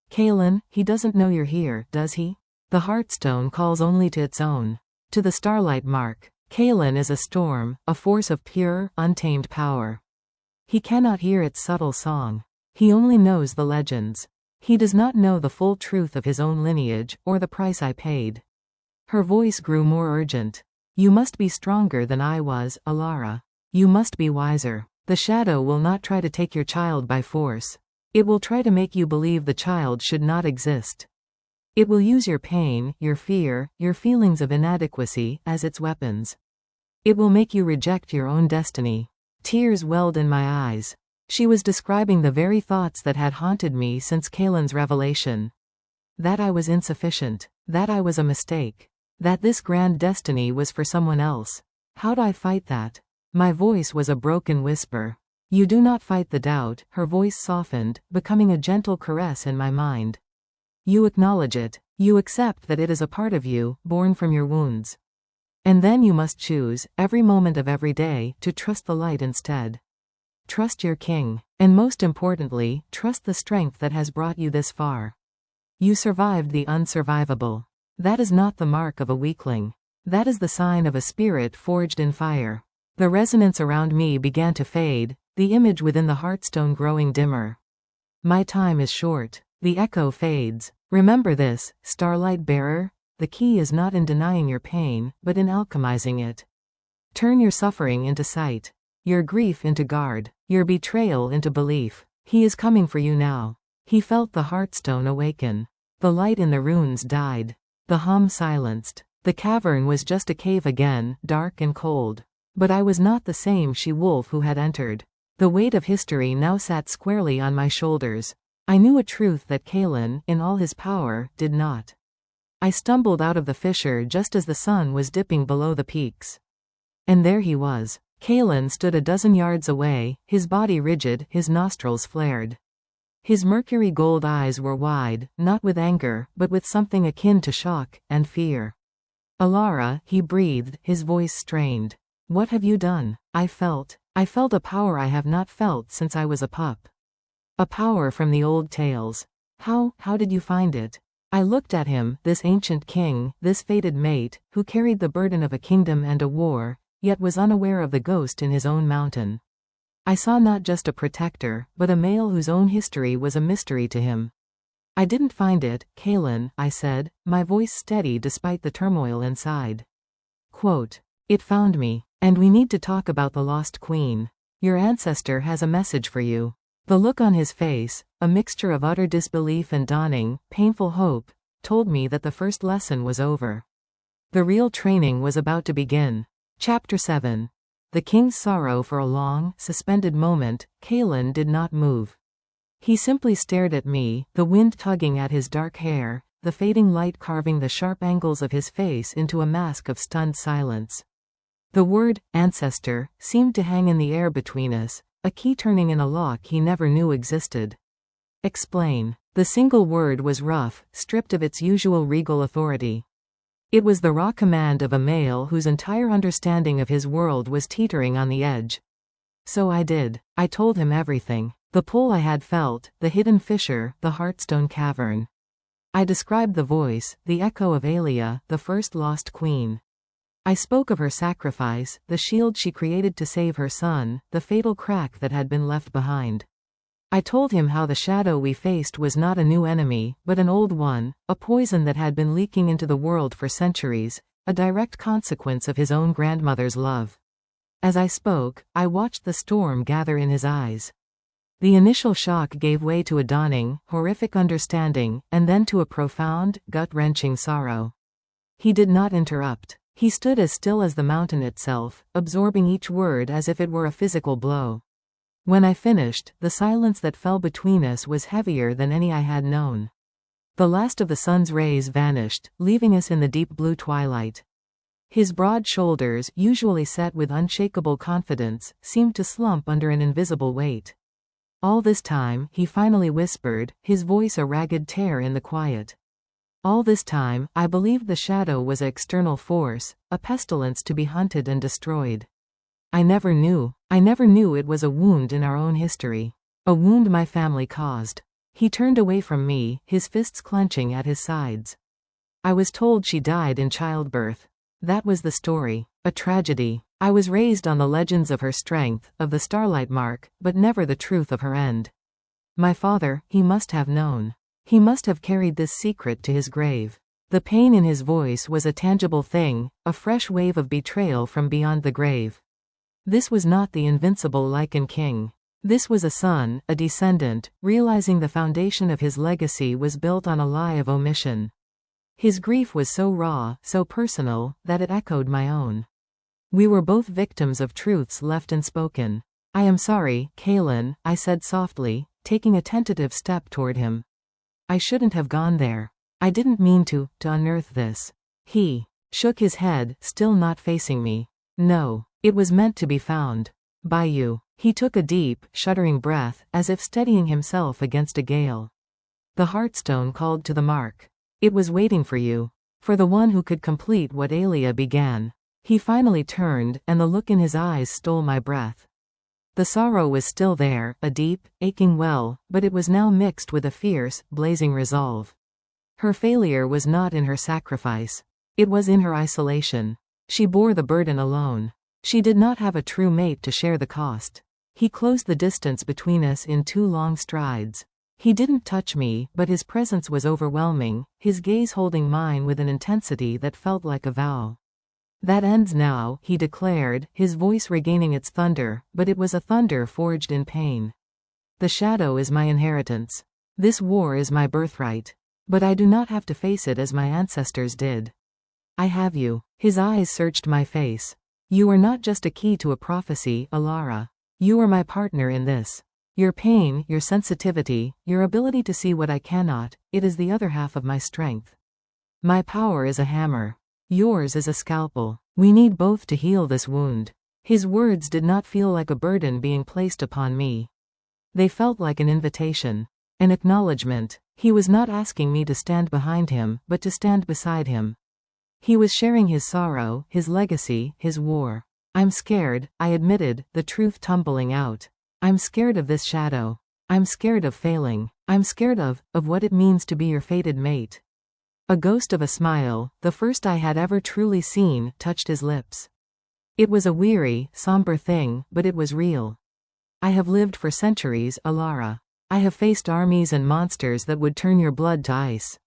Kaelen, he doesn't know you're here, does he? The heartstone calls only to its own. To the Starlight Mark. Kaelen is a storm, a force of pure, untamed power. He cannot hear its subtle song. He only knows the legends. He does not know the full truth of his own lineage, or the price I paid. Her voice grew more urgent. You must be stronger than I was, Elara. You must be wiser. The shadow will not try to take your child by force. It will try to make you believe the child should not exist. It will use your pain, your fear, your feelings of inadequacy, as its weapons. It will make you reject your own destiny. Tears welled in my eyes. She was describing the very thoughts that had haunted me since Kaelen's revelation. That I was insufficient. That I was a mistake. That this grand destiny was for someone else. How'd I fight that? My voice was a broken whisper. You do not fight the doubt. Her voice softened, becoming a gentle caress in my mind. You acknowledge it. You accept that it is a part of you, born from your wounds. And then you must choose, every moment of every day, to trust the light instead. Trust your king. And most importantly, trust the strength that has brought you this far. You survived the unsurvivable. That is not the mark of a weakling. That is the sign of a spirit forged in fire. The resonance around me began to fade, the image within the heartstone growing dimmer. My time is short. The echo fades. Remember this, Starlight Bearer, the key is not in denying your pain, but in alchemizing it. Turn your suffering into sight, your grief into guard, your betrayal into belief. He is coming for you now. He felt the heartstone awaken. The light in the runes died. The hum silenced. The cavern was just a cave again, dark and cold. But I was not the same she-wolf who had entered. The weight of history now sat squarely on my shoulders. I knew a truth that Kaelen, in all his power, did not. I stumbled out of the fissure just as the sun was dipping below the peaks. And there he was. Kaelen stood a dozen yards away, his body rigid, his nostrils flared. His mercury gold eyes were wide, not with anger, but with something akin to shock and fear. Elara, he breathed, his voice strained. What have you done? I felt a power I have not felt since I was a pup. A power from the old tales. How did you find it? I looked at him, this ancient king, this fated mate, who carried the burden of a kingdom and a war, yet was unaware of the ghost in his own mountain. I saw not just a protector, but a male whose own history was a mystery to him. I didn't find it, Kaelen, I said, my voice steady despite the turmoil inside. Quote, it found me, and we need to talk about the lost queen. Your ancestor has a message for you. The look on his face, a mixture of utter disbelief and dawning, painful hope, told me that the first lesson was over. The real training was about to begin. Chapter 7. The king's sorrow. For a long, suspended moment, Kaelen did not move. He simply stared at me, the wind tugging at his dark hair, the fading light carving the sharp angles of his face into a mask of stunned silence. The word, ancestor, seemed to hang in the air between us, a key turning in a lock he never knew existed. Explain. The single word was rough, stripped of its usual regal authority. It was the raw command of a male whose entire understanding of his world was teetering on the edge. So I did. I told him everything. The pull I had felt, the hidden fissure, the heartstone cavern. I described the voice, the echo of Elara, the first lost queen. I spoke of her sacrifice, the shield she created to save her son, the fatal crack that had been left behind. I told him how the shadow we faced was not a new enemy, but an old one, a poison that had been leaking into the world for centuries, a direct consequence of his own grandmother's love. As I spoke, I watched the storm gather in his eyes. The initial shock gave way to a dawning, horrific understanding, and then to a profound, gut-wrenching sorrow. He did not interrupt. He stood as still as the mountain itself, absorbing each word as if it were a physical blow. When I finished, the silence that fell between us was heavier than any I had known. The last of the sun's rays vanished, leaving us in the deep blue twilight. His broad shoulders, usually set with unshakable confidence, seemed to slump under an invisible weight. All this time, he finally whispered, his voice a ragged tear in the quiet. All this time, I believed the shadow was an external force, a pestilence to be hunted and destroyed. I never knew it was a wound in our own history. A wound my family caused. He turned away from me, his fists clenching at his sides. I was told she died in childbirth. That was the story. A tragedy. I was raised on the legends of her strength, of the Starlight Mark, but never the truth of her end. My father, he must have known. He must have carried this secret to his grave. The pain in his voice was a tangible thing, a fresh wave of betrayal from beyond the grave. This was not the invincible Lycan King. This was a son, a descendant, realizing the foundation of his legacy was built on a lie of omission. His grief was so raw, so personal, that it echoed my own. We were both victims of truths left unspoken. I am sorry, Kaelen, I said softly, taking a tentative step toward him. I shouldn't have gone there. I didn't mean to unearth this. He shook his head, still not facing me. No, it was meant to be found. By you. He took a deep, shuddering breath, as if steadying himself against a gale. The Heartstone called to the mark. It was waiting for you. For the one who could complete what Elara began. He finally turned, and the look in his eyes stole my breath. The sorrow was still there, a deep, aching well, but it was now mixed with a fierce, blazing resolve. Her failure was not in her sacrifice. It was in her isolation. She bore the burden alone. She did not have a true mate to share the cost. He closed the distance between us in 2 long strides. He didn't touch me, but his presence was overwhelming, his gaze holding mine with an intensity that felt like a vow. That ends now, he declared, his voice regaining its thunder, but it was a thunder forged in pain. The shadow is my inheritance. This war is my birthright. But I do not have to face it as my ancestors did. I have you. His eyes searched my face. You are not just a key to a prophecy, Elara. You are my partner in this. Your pain, your sensitivity, your ability to see what I cannot, it is the other half of my strength. My power is a hammer. Yours is a scalpel. We need both to heal this wound. His words did not feel like a burden being placed upon me. They felt like an invitation. An acknowledgement. He was not asking me to stand behind him, but to stand beside him. He was sharing his sorrow, his legacy, his war. I'm scared, I admitted, the truth tumbling out. I'm scared of this shadow. I'm scared of failing. I'm scared of what it means to be your fated mate. A ghost of a smile, the first I had ever truly seen, touched his lips. It was a weary, somber thing, but it was real. I have lived for centuries, Elara. I have faced armies and monsters that would turn your blood to ice.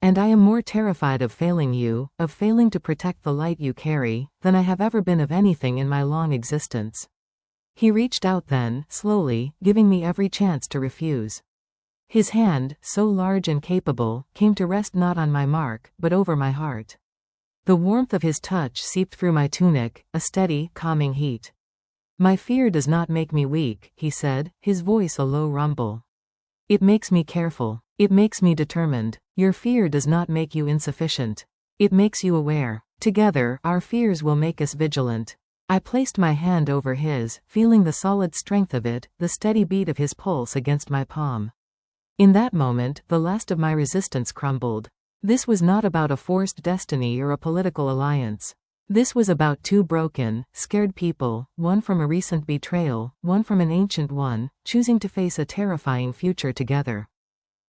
And I am more terrified of failing you, of failing to protect the light you carry, than I have ever been of anything in my long existence. He reached out then, slowly, giving me every chance to refuse. His hand, so large and capable, came to rest not on my mark, but over my heart. The warmth of his touch seeped through my tunic, a steady, calming heat. My fear does not make me weak, he said, his voice a low rumble. It makes me careful. It makes me determined. Your fear does not make you insufficient. It makes you aware. Together, our fears will make us vigilant. I placed my hand over his, feeling the solid strength of it, the steady beat of his pulse against my palm. In that moment, the last of my resistance crumbled. This was not about a forced destiny or a political alliance. This was about two broken, scared people, one from a recent betrayal, one from an ancient one, choosing to face a terrifying future together.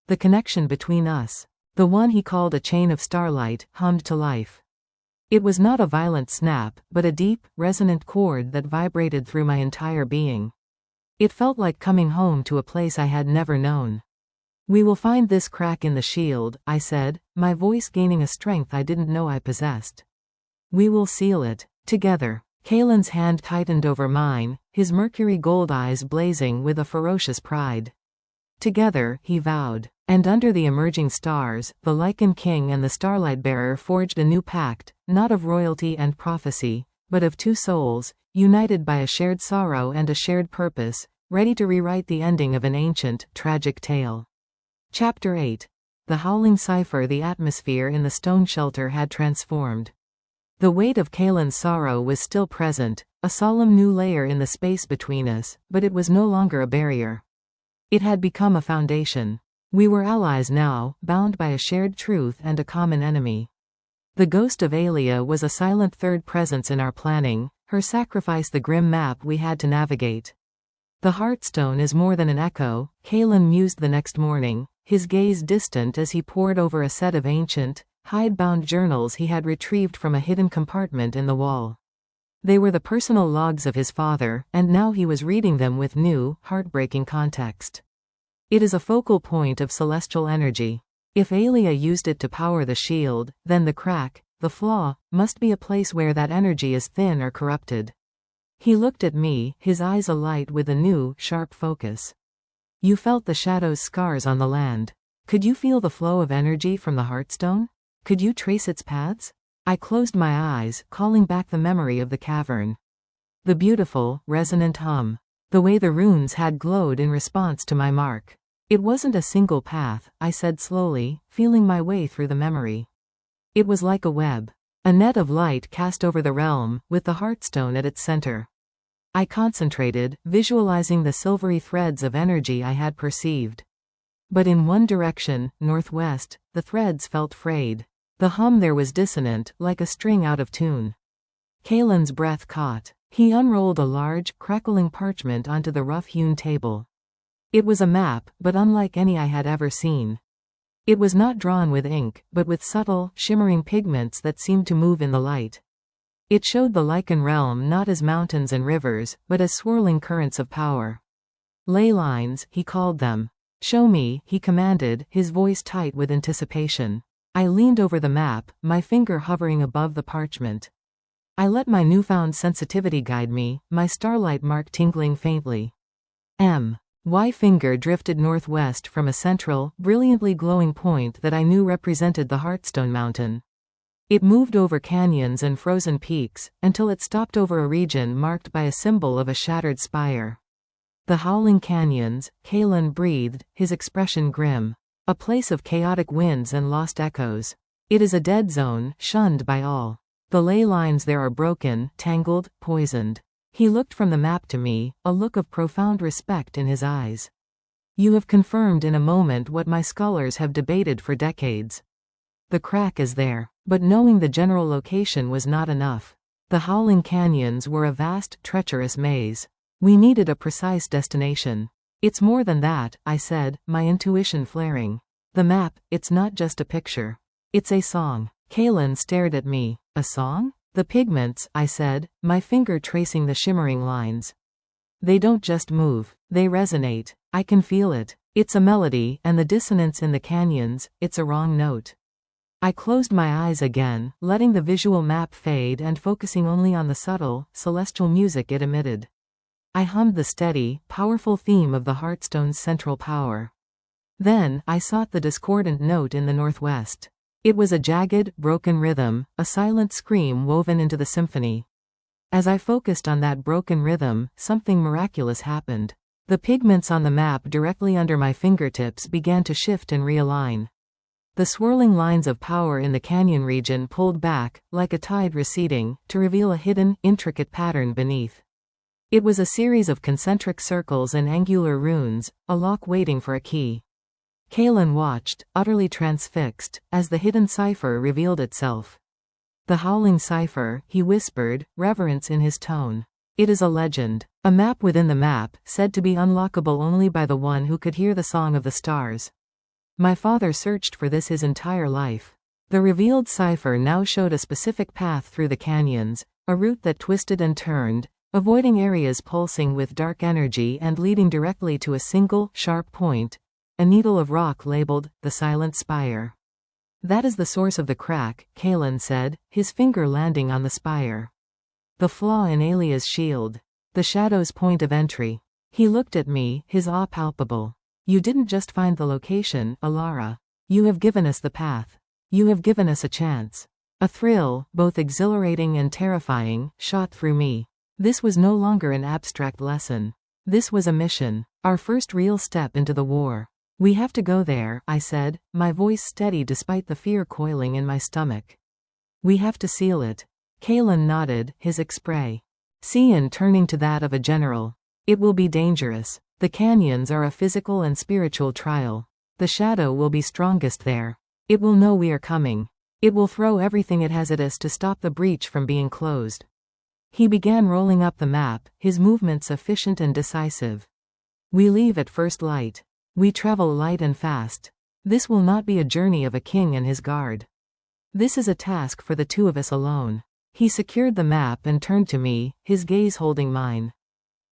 The connection between us, the one he called a chain of starlight, hummed to life. It was not a violent snap, but a deep, resonant chord that vibrated through my entire being. It felt like coming home to a place I had never known. We will find this crack in the shield, I said, my voice gaining a strength I didn't know I possessed. We will seal it, together. Kaelen's hand tightened over mine, his mercury gold eyes blazing with a ferocious pride. Together, he vowed. And under the emerging stars, the Lycan King and the Starlight Bearer forged a new pact, not of royalty and prophecy, but of two souls, united by a shared sorrow and a shared purpose, ready to rewrite the ending of an ancient, tragic tale. Chapter 8. The howling cipher. The atmosphere in the stone shelter had transformed. The weight of Kaelen's sorrow was still present, a solemn new layer in the space between us, but it was no longer a barrier. It had become a foundation. We were allies now, bound by a shared truth and a common enemy. The ghost of Alia was a silent third presence in our planning, her sacrifice the grim map we had to navigate. The Heartstone is more than an echo, Kaelen mused the next morning, his gaze distant as he pored over a set of ancient, hidebound journals he had retrieved from a hidden compartment in the wall. They were the personal logs of his father, and now he was reading them with new, heartbreaking context. It is a focal point of celestial energy. If Alia used it to power the shield, then the crack, the flaw, must be a place where that energy is thin or corrupted. He looked at me, his eyes alight with a new, sharp focus. You felt the shadow's scars on the land. Could you feel the flow of energy from the Heartstone? Could you trace its paths? I closed my eyes, calling back the memory of the cavern. The beautiful, resonant hum. The way the runes had glowed in response to my mark. It wasn't a single path, I said slowly, feeling my way through the memory. It was like a web. A net of light cast over the realm, with the Heartstone at its center. I concentrated, visualizing the silvery threads of energy I had perceived. But in one direction, northwest, the threads felt frayed. The hum there was dissonant, like a string out of tune. Kaelen's breath caught. He unrolled a large, crackling parchment onto the rough-hewn table. It was a map, but unlike any I had ever seen. It was not drawn with ink, but with subtle, shimmering pigments that seemed to move in the light. It showed the Lycan realm not as mountains and rivers, but as swirling currents of power. Ley lines, he called them. "Show me," he commanded, his voice tight with anticipation. I leaned over the map, my finger hovering above the parchment. I let my newfound sensitivity guide me, my Starlight Mark tingling faintly. My finger drifted northwest from a central, brilliantly glowing point that I knew represented the Heartstone Mountain. It moved over canyons and frozen peaks, until it stopped over a region marked by a symbol of a shattered spire. "The Howling Canyons," Kaelen breathed, his expression grim. "A place of chaotic winds and lost echoes. It is a dead zone, shunned by all. The ley lines there are broken, tangled, poisoned." He looked from the map to me, a look of profound respect in his eyes. "You have confirmed in a moment what my scholars have debated for decades. The crack is there." But knowing the general location was not enough. The Howling Canyons were a vast, treacherous maze. We needed a precise destination. "It's more than that," I said, my intuition flaring. "The map, it's not just a picture. It's a song." Kaelen stared at me. "A song?" "The pigments," I said, my finger tracing the shimmering lines. "They don't just move, they resonate. I can feel it. It's a melody, and the dissonance in the canyons, it's a wrong note." I closed my eyes again, letting the visual map fade and focusing only on the subtle, celestial music it emitted. I hummed the steady, powerful theme of the Heartstone's central power. Then, I sought the discordant note in the northwest. It was a jagged, broken rhythm, a silent scream woven into the symphony. As I focused on that broken rhythm, something miraculous happened. The pigments on the map directly under my fingertips began to shift and realign. The swirling lines of power in the canyon region pulled back, like a tide receding, to reveal a hidden, intricate pattern beneath. It was a series of concentric circles and angular runes, a lock waiting for a key. Kaelen watched, utterly transfixed, as the hidden cipher revealed itself. "The Howling Cipher," he whispered, reverence in his tone. "It is a legend. A map within the map, said to be unlockable only by the one who could hear the song of the stars. My father searched for this his entire life." The revealed cipher now showed a specific path through the canyons, a route that twisted and turned, avoiding areas pulsing with dark energy and leading directly to a single, sharp point, a needle of rock labeled, "The Silent Spire." "That is the source of the crack," Kaelen said, his finger landing on the spire. "The flaw in Alia's shield. The shadow's point of entry." He looked at me, his awe palpable. "You didn't just find the location, Elara. You have given us the path. You have given us a chance." A thrill, both exhilarating and terrifying, shot through me. This was no longer an abstract lesson. This was a mission. Our first real step into the war. "We have to go there," I said, my voice steady despite the fear coiling in my stomach. "We have to seal it." Kaelen nodded, his expression turning to that of a general. "It will be dangerous. The canyons are a physical and spiritual trial. The shadow will be strongest there. It will know we are coming. It will throw everything it has at us to stop the breach from being closed." He began rolling up the map, his movements efficient and decisive. "We leave at first light. We travel light and fast. This will not be a journey of a king and his guard. This is a task for the two of us alone." He secured the map and turned to me, his gaze holding mine.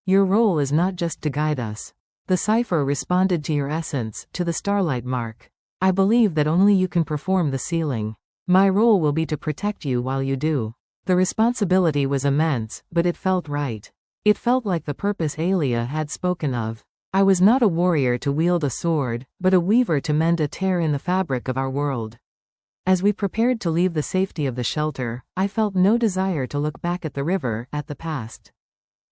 "Your role is not just to guide us. The cipher responded to your essence, to the Starlight Mark. I believe that only you can perform the sealing. My role will be to protect you while you do." The responsibility was immense, but it felt right. It felt like the purpose Alia had spoken of. I was not a warrior to wield a sword, but a weaver to mend a tear in the fabric of our world. As we prepared to leave the safety of the shelter, I felt no desire to look back at the river, at the past.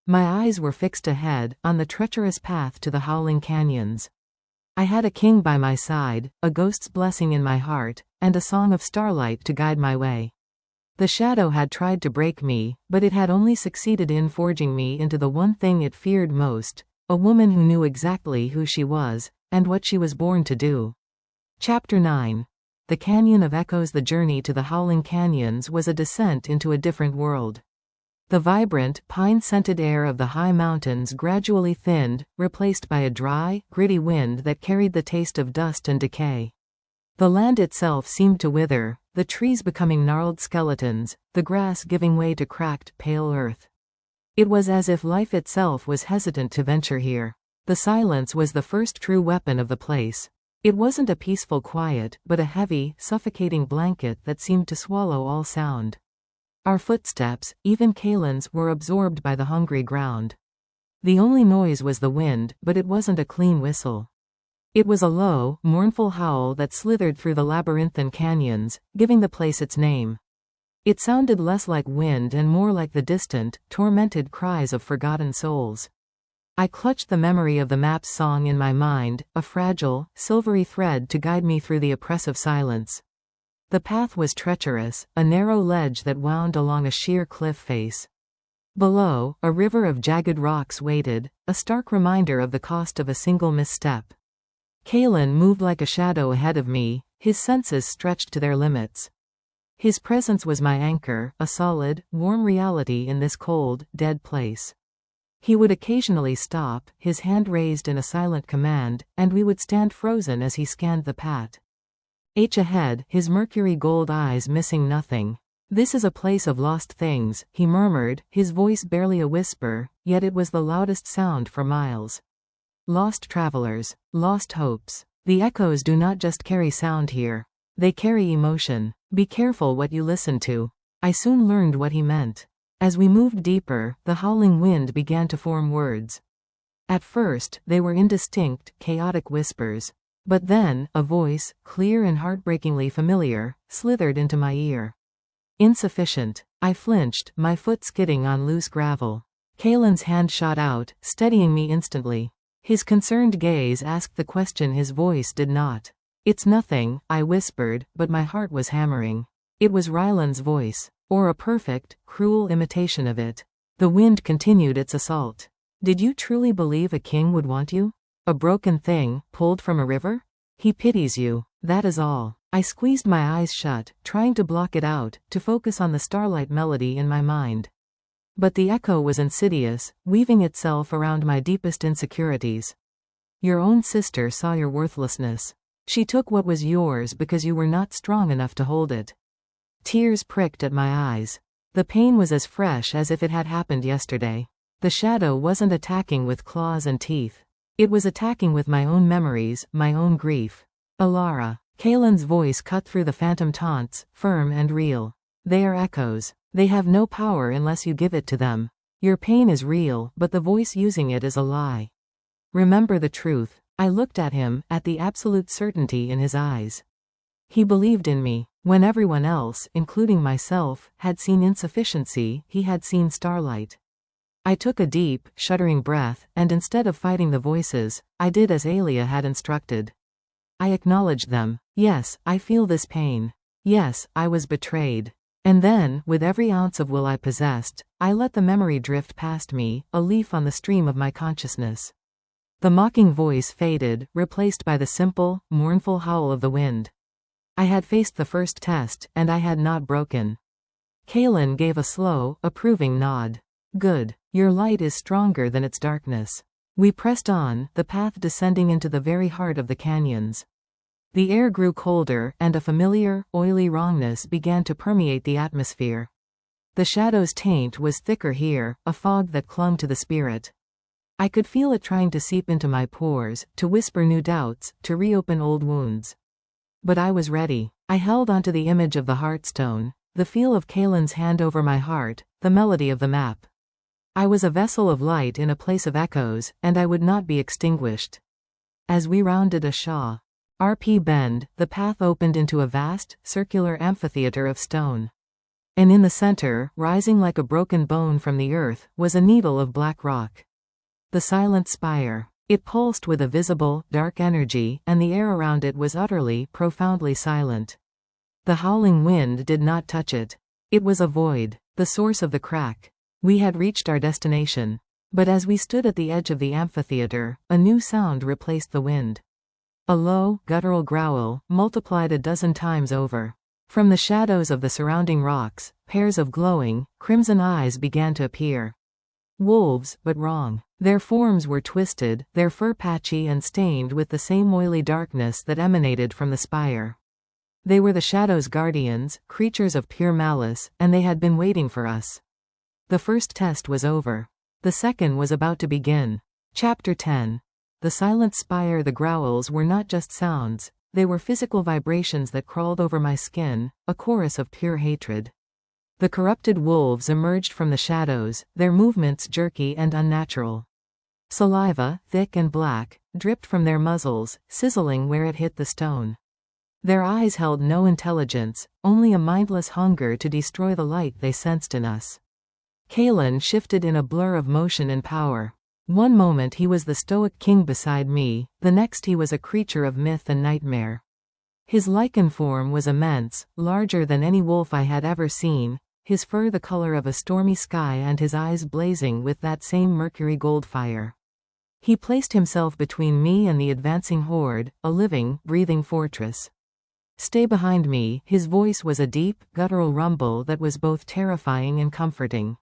My eyes were fixed ahead, on the treacherous path to the Howling Canyons. I had a king by my side, a ghost's blessing in my heart, and a song of starlight to guide my way. The shadow had tried to break me, but it had only succeeded in forging me into the one thing it feared most, a woman who knew exactly who she was, and what she was born to do. Chapter 9. The Canyon of Echoes. The journey to the Howling Canyons was a descent into a different world. The vibrant, pine-scented air of the high mountains gradually thinned, replaced by a dry, gritty wind that carried the taste of dust and decay. The land itself seemed to wither, the trees becoming gnarled skeletons, the grass giving way to cracked, pale earth. It was as if life itself was hesitant to venture here. The silence was the first true weapon of the place. It wasn't a peaceful quiet, but a heavy, suffocating blanket that seemed to swallow all sound. Our footsteps, even Kaelen's, were absorbed by the hungry ground. The only noise was the wind, but it wasn't a clean whistle. It was a low, mournful howl that slithered through the labyrinthine canyons, giving the place its name. It sounded less like wind and more like the distant, tormented cries of forgotten souls. I clutched the memory of the map's song in my mind, a fragile, silvery thread to guide me through the oppressive silence. The path was treacherous, a narrow ledge that wound along a sheer cliff face. Below, a river of jagged rocks waited, a stark reminder of the cost of a single misstep. Kaelen moved like a shadow ahead of me, his senses stretched to their limits. His presence was my anchor, a solid, warm reality in this cold, dead place. He would occasionally stop, his hand raised in a silent command, and we would stand frozen as he scanned the path. Ahead, his mercury gold eyes missing nothing. "This is a place of lost things," he murmured, his voice barely a whisper, yet it was the loudest sound for miles. "Lost travelers, lost hopes. The echoes do not just carry sound here. They carry emotion. Be careful what you listen to." I soon learned what he meant. As we moved deeper, the howling wind began to form words. At first, they were indistinct, chaotic whispers. But then, a voice, clear and heartbreakingly familiar, slithered into my ear. "Insufficient." I flinched, my foot skidding on loose gravel. Kaelen's hand shot out, steadying me instantly. His concerned gaze asked the question his voice did not. "It's nothing," I whispered, but my heart was hammering. It was Rylan's voice. Or a perfect, cruel imitation of it. The wind continued its assault. "Did you truly believe a king would want you? A broken thing, pulled from a river? He pities you, that is all." I squeezed my eyes shut, trying to block it out, to focus on the starlight melody in my mind. But the echo was insidious, weaving itself around my deepest insecurities. "Your own sister saw your worthlessness. She took what was yours because you were not strong enough to hold it." Tears pricked at my eyes. The pain was as fresh as if it had happened yesterday. The shadow wasn't attacking with claws and teeth. It was attacking with my own memories, my own grief. "Elara." Kaelen's voice cut through the phantom taunts, firm and real. "They are echoes. They have no power unless you give it to them. Your pain is real, but the voice using it is a lie. Remember the truth." I looked at him, at the absolute certainty in his eyes. He believed in me. When everyone else, including myself, had seen insufficiency, he had seen starlight. I took a deep, shuddering breath, and instead of fighting the voices, I did as Alia had instructed. I acknowledged them. Yes, I feel this pain. Yes, I was betrayed. And then, with every ounce of will I possessed, I let the memory drift past me, a leaf on the stream of my consciousness. The mocking voice faded, replaced by the simple, mournful howl of the wind. I had faced the first test, and I had not broken. Kaelen gave a slow, approving nod. "Good. Your light is stronger than its darkness." We pressed on, the path descending into the very heart of the canyons. The air grew colder, and a familiar, oily wrongness began to permeate the atmosphere. The shadow's taint was thicker here, a fog that clung to the spirit. I could feel it trying to seep into my pores, to whisper new doubts, to reopen old wounds. But I was ready. I held onto the image of the heartstone, the feel of Kaelen's hand over my heart, the melody of the map. I was a vessel of light in a place of echoes, and I would not be extinguished. As we rounded a sharp bend, the path opened into a vast, circular amphitheater of stone. And in the center, rising like a broken bone from the earth, was a needle of black rock. The silent spire. It pulsed with a visible, dark energy, and the air around it was utterly, profoundly silent. The howling wind did not touch it. It was a void, the source of the crack. We had reached our destination. But as we stood at the edge of the amphitheater, a new sound replaced the wind. A low, guttural growl, multiplied a dozen times over. From the shadows of the surrounding rocks, pairs of glowing, crimson eyes began to appear. Wolves, but wrong. Their forms were twisted, their fur patchy and stained with the same oily darkness that emanated from the spire. They were the shadow's guardians, creatures of pure malice, and they had been waiting for us. The first test was over. The second was about to begin. Chapter 10. the silent spire, the growls were not just sounds, they were physical vibrations that crawled over my skin, a chorus of pure hatred. The corrupted wolves emerged from the shadows, their movements jerky and unnatural. Saliva, thick and black, dripped from their muzzles, sizzling where it hit the stone. Their eyes held no intelligence, only a mindless hunger to destroy the light they sensed in us. Kaelen shifted in a blur of motion and power. One moment he was the stoic king beside me, the next he was a creature of myth and nightmare. His Lycan form was immense, larger than any wolf I had ever seen, his fur the color of a stormy sky and his eyes blazing with that same mercury gold fire. He placed himself between me and the advancing horde, a living, breathing fortress. "Stay behind me," his voice was a deep, guttural rumble that was both terrifying and comforting.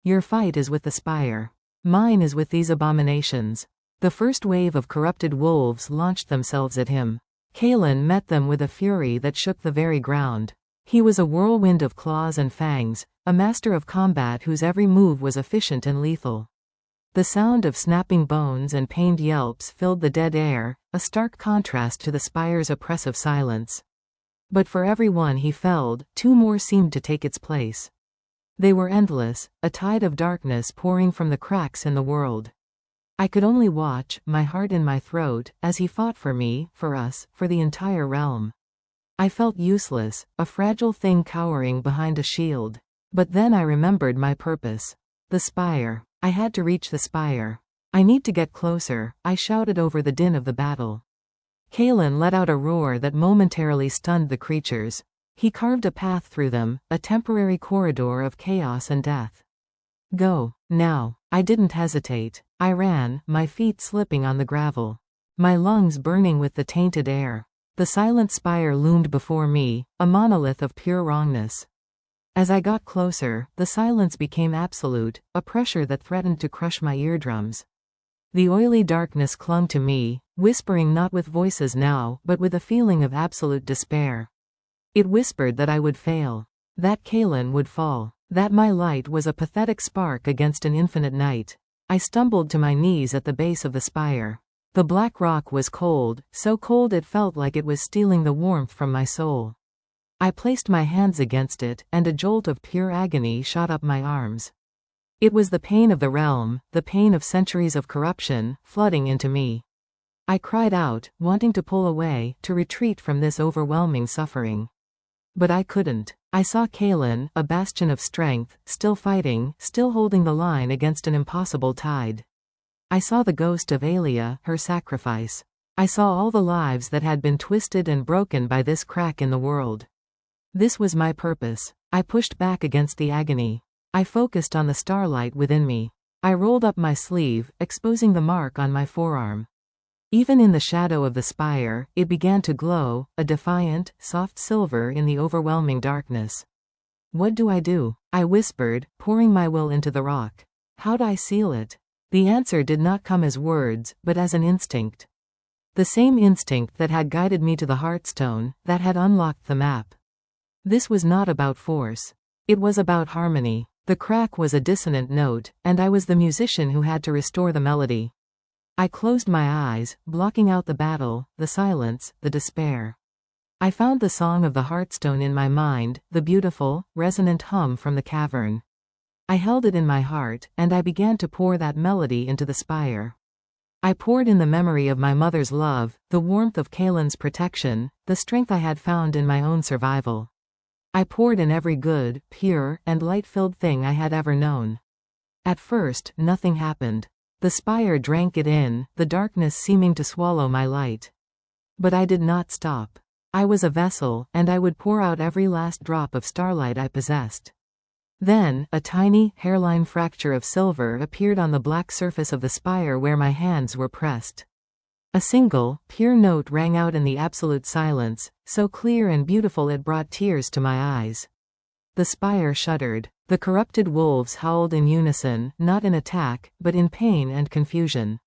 "Your fight is with the spire. Mine is with these abominations." The first wave of corrupted wolves launched themselves at him. Kaelen met them with a fury that shook the very ground. He was a whirlwind of claws and fangs, a master of combat whose every move was efficient and lethal. The sound of snapping bones and pained yelps filled the dead air, a stark contrast to the spire's oppressive silence. But for every one he felled, two more seemed to take its place. They were endless, a tide of darkness pouring from the cracks in the world. I could only watch, my heart in my throat, as he fought for me, for us, for the entire realm. I felt useless, a fragile thing cowering behind a shield. But then I remembered my purpose. The spire. I had to reach the spire. "I need to get closer," I shouted over the din of the battle. Kaelen let out a roar that momentarily stunned the creatures. He carved a path through them, a temporary corridor of chaos and death. "Go, now." I didn't hesitate. I ran, my feet slipping on the gravel. My lungs burning with the tainted air. The silent spire loomed before me, a monolith of pure wrongness. As I got closer, the silence became absolute, a pressure that threatened to crush my eardrums. The oily darkness clung to me, whispering not with voices now, but with a feeling of absolute despair. It whispered that I would fail, that Kaelen would fall, that my light was a pathetic spark against an infinite night. I stumbled to my knees at the base of the spire. The black rock was cold, so cold it felt like it was stealing the warmth from my soul. I placed my hands against it, and a jolt of pure agony shot up my arms. It was the pain of the realm, the pain of centuries of corruption, flooding into me. I cried out, wanting to pull away, to retreat from this overwhelming suffering. But I couldn't. I saw Kaelen, a bastion of strength, still fighting, still holding the line against an impossible tide. I saw the ghost of Elara, her sacrifice. I saw all the lives that had been twisted and broken by this crack in the world. This was my purpose. I pushed back against the agony. I focused on the starlight within me. I rolled up my sleeve, exposing the mark on my forearm. Even in the shadow of the spire, it began to glow, a defiant, soft silver in the overwhelming darkness. "What do I do?" I whispered, pouring my will into the rock. "How'd I seal it?" The answer did not come as words, but as an instinct. The same instinct that had guided me to the Heartstone, that had unlocked the map. This was not about force. It was about harmony. The crack was a dissonant note, and I was the musician who had to restore the melody. I closed my eyes, blocking out the battle, the silence, the despair. I found the song of the Heartstone in my mind, the beautiful, resonant hum from the cavern. I held it in my heart, and I began to pour that melody into the spire. I poured in the memory of my mother's love, the warmth of Kaelen's protection, the strength I had found in my own survival. I poured in every good, pure, and light-filled thing I had ever known. At first, nothing happened. The spire drank it in, the darkness seeming to swallow my light. But I did not stop. I was a vessel, and I would pour out every last drop of starlight I possessed. Then, a tiny, hairline fracture of silver appeared on the black surface of the spire where my hands were pressed. A single, pure note rang out in the absolute silence, so clear and beautiful it brought tears to my eyes. The spire shuddered. The corrupted wolves howled in unison, not in attack, but in pain and confusion.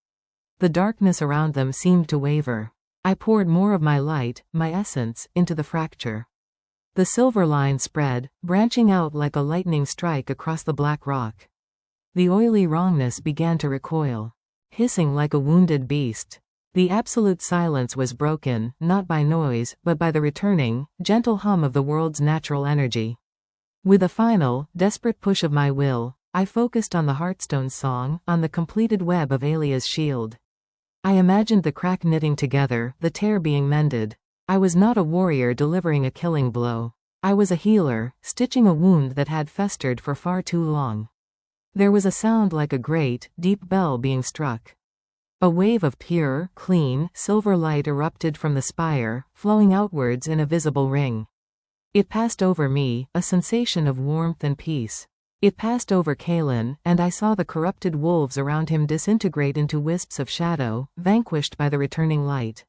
The darkness around them seemed to waver. I poured more of my light, my essence, into the fracture. The silver line spread, branching out like a lightning strike across the black rock. The oily wrongness began to recoil. hissing like a wounded beast. The absolute silence was broken, not by noise, but by the returning, gentle hum of the world's natural energy. With a final, desperate push of my will, I focused on the Heartstone's song, on the completed web of Alia's shield. I imagined the crack knitting together, the tear being mended. I was not a warrior delivering a killing blow. I was a healer, stitching a wound that had festered for far too long. There was a sound like a great, deep bell being struck. A wave of pure, clean, silver light erupted from the spire, flowing outwards in a visible ring. It passed over me, a sensation of warmth and peace. It passed over Kaelen, and I saw the corrupted wolves around him disintegrate into wisps of shadow, vanquished by the returning light.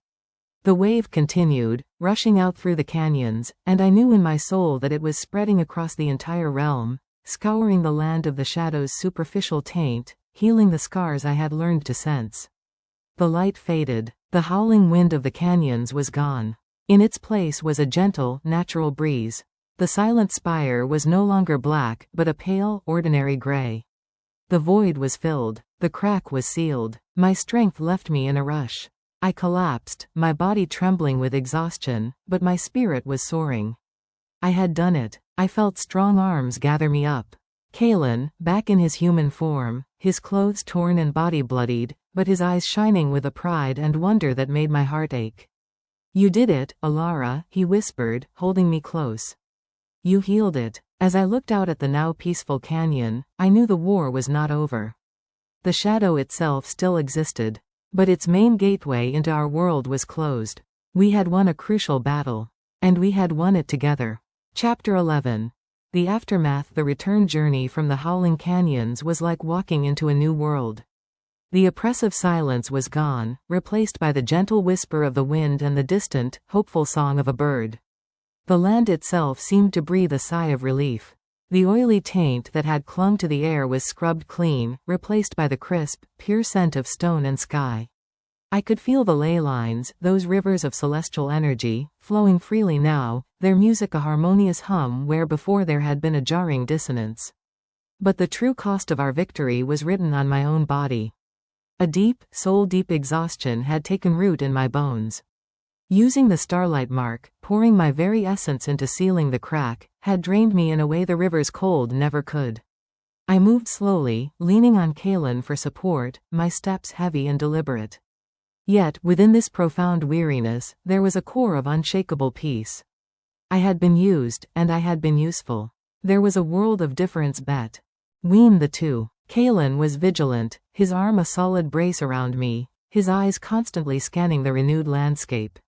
The wave continued, rushing out through the canyons, and I knew in my soul that it was spreading across the entire realm, scouring the land of the shadow's superficial taint, healing the scars I had learned to sense. The light faded. The howling wind of the canyons was gone. In its place was a gentle, natural breeze. The silent spire was no longer black, but a pale, ordinary gray. The void was filled. The crack was sealed. My strength left me in a rush. I collapsed, my body trembling with exhaustion, but my spirit was soaring. I had done it. I felt strong arms gather me up. Kaelen, back in his human form, his clothes torn and body bloodied, but his eyes shining with a pride and wonder that made my heart ache. "You did it, Elara," he whispered, holding me close. "You healed it." As I looked out at the now peaceful canyon, I knew the war was not over. The shadow itself still existed, but its main gateway into our world was closed. We had won a crucial battle, and we had won it together. Chapter 11. The aftermath. The return journey from the howling canyons was like walking into a new world. The oppressive silence was gone, replaced by the gentle whisper of the wind and the distant, hopeful song of a bird. The land itself seemed to breathe a sigh of relief. The oily taint that had clung to the air was scrubbed clean, replaced by the crisp, pure scent of stone and sky. I could feel the ley lines, those rivers of celestial energy, flowing freely now, their music a harmonious hum where before there had been a jarring dissonance. But the true cost of our victory was written on my own body. A deep, soul-deep exhaustion had taken root in my bones. Using the Starlight Mark, pouring my very essence into sealing the crack, had drained me in a way the river's cold never could. I moved slowly, leaning on Kaelen for support, my steps heavy and deliberate. Yet, within this profound weariness, there was a core of unshakable peace. I had been used, and I had been useful. There was a world of difference between the two. Kaelen was vigilant, his arm a solid brace around me, his eyes constantly scanning the renewed landscape.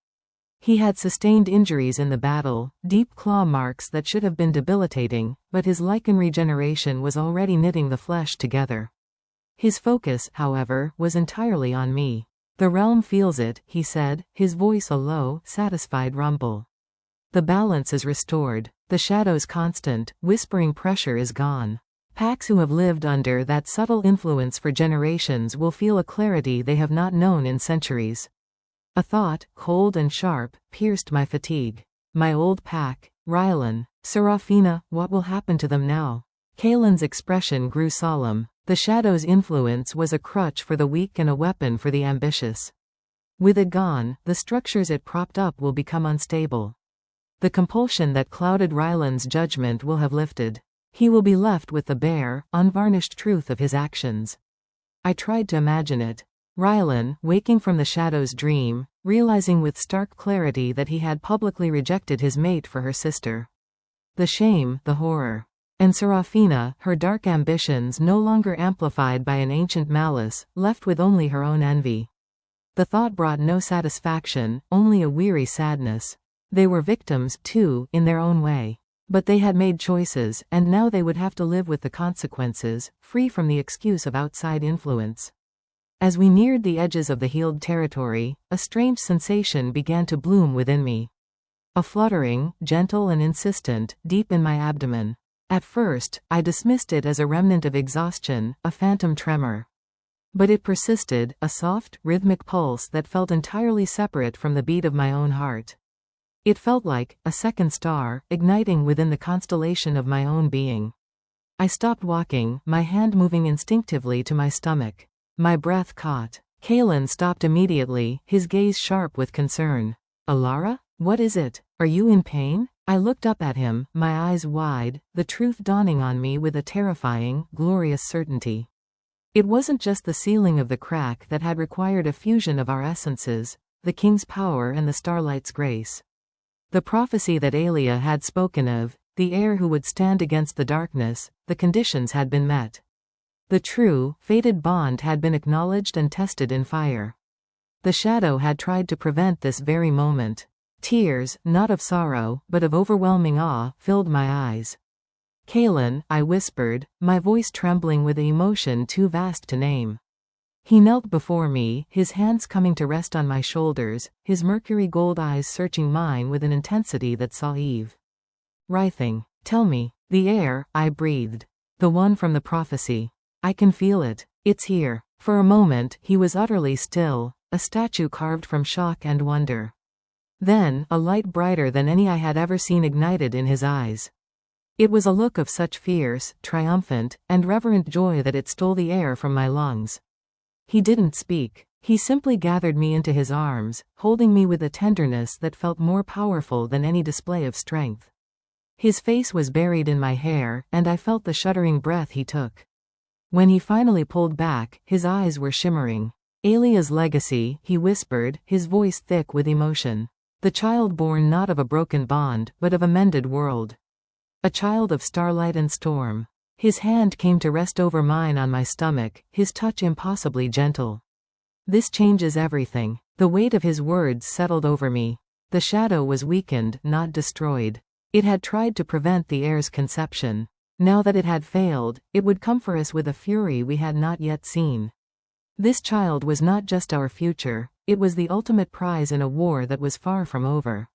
He had sustained injuries in the battle, deep claw marks that should have been debilitating, but his Lycan regeneration was already knitting the flesh together. His focus, however, was entirely on me. "The realm feels it," he said, his voice a low, satisfied rumble. "The balance is restored. The shadow's constant, whispering pressure is gone. Packs who have lived under that subtle influence for generations will feel a clarity they have not known in centuries." A thought, cold and sharp, pierced my fatigue. My old pack, Rylan, Serafina, what will happen to them now? Kaelen's expression grew solemn. The shadow's influence was a crutch for the weak and a weapon for the ambitious. With it gone, the structures it propped up will become unstable. The compulsion that clouded Rylan's judgment will have lifted. He will be left with the bare, unvarnished truth of his actions. I tried to imagine it. Rylan, waking from the shadow's dream, realizing with stark clarity that he had publicly rejected his mate for her sister. The shame, the horror. And Serafina, her dark ambitions no longer amplified by an ancient malice, left with only her own envy. The thought brought no satisfaction, only a weary sadness. They were victims, too, in their own way. But they had made choices, and now they would have to live with the consequences, free from the excuse of outside influence. As we neared the edges of the healed territory, a strange sensation began to bloom within me. A fluttering, gentle and insistent, deep in my abdomen. At first, I dismissed it as a remnant of exhaustion, a phantom tremor. But it persisted, a soft, rhythmic pulse that felt entirely separate from the beat of my own heart. It felt like a second star, igniting within the constellation of my own being. I stopped walking, my hand moving instinctively to my stomach. My breath caught. Kaelen stopped immediately, his gaze sharp with concern. Elara? What is it? Are you in pain? I looked up at him, my eyes wide, the truth dawning on me with a terrifying, glorious certainty. It wasn't just the sealing of the crack that had required a fusion of our essences, the king's power and the starlight's grace. The prophecy that Elia had spoken of, the heir who would stand against the darkness, the conditions had been met. The true, fated bond had been acknowledged and tested in fire. The shadow had tried to prevent this very moment. Tears, not of sorrow, but of overwhelming awe, filled my eyes. Kaelen, I whispered, my voice trembling with an emotion too vast to name. He knelt before me, his hands coming to rest on my shoulders, his mercury gold eyes searching mine with an intensity that saw Eve. Writhing. Tell me. The heir, I breathed. The one from the prophecy. I can feel it. It's here. For a moment, he was utterly still, a statue carved from shock and wonder. Then, a light brighter than any I had ever seen ignited in his eyes. It was a look of such fierce, triumphant, and reverent joy that it stole the air from my lungs. He didn't speak. He simply gathered me into his arms, holding me with a tenderness that felt more powerful than any display of strength. His face was buried in my hair, and I felt the shuddering breath he took. When he finally pulled back, his eyes were shimmering. Elia's legacy, he whispered, his voice thick with emotion. The child born not of a broken bond, but of a mended world. A child of starlight and storm. His hand came to rest over mine on my stomach, his touch impossibly gentle. This changes everything. The weight of his words settled over me. The shadow was weakened, not destroyed. It had tried to prevent the heir's conception. Now that it had failed, it would come for us with a fury we had not yet seen. This child was not just our future, it was the ultimate prize in a war that was far from over.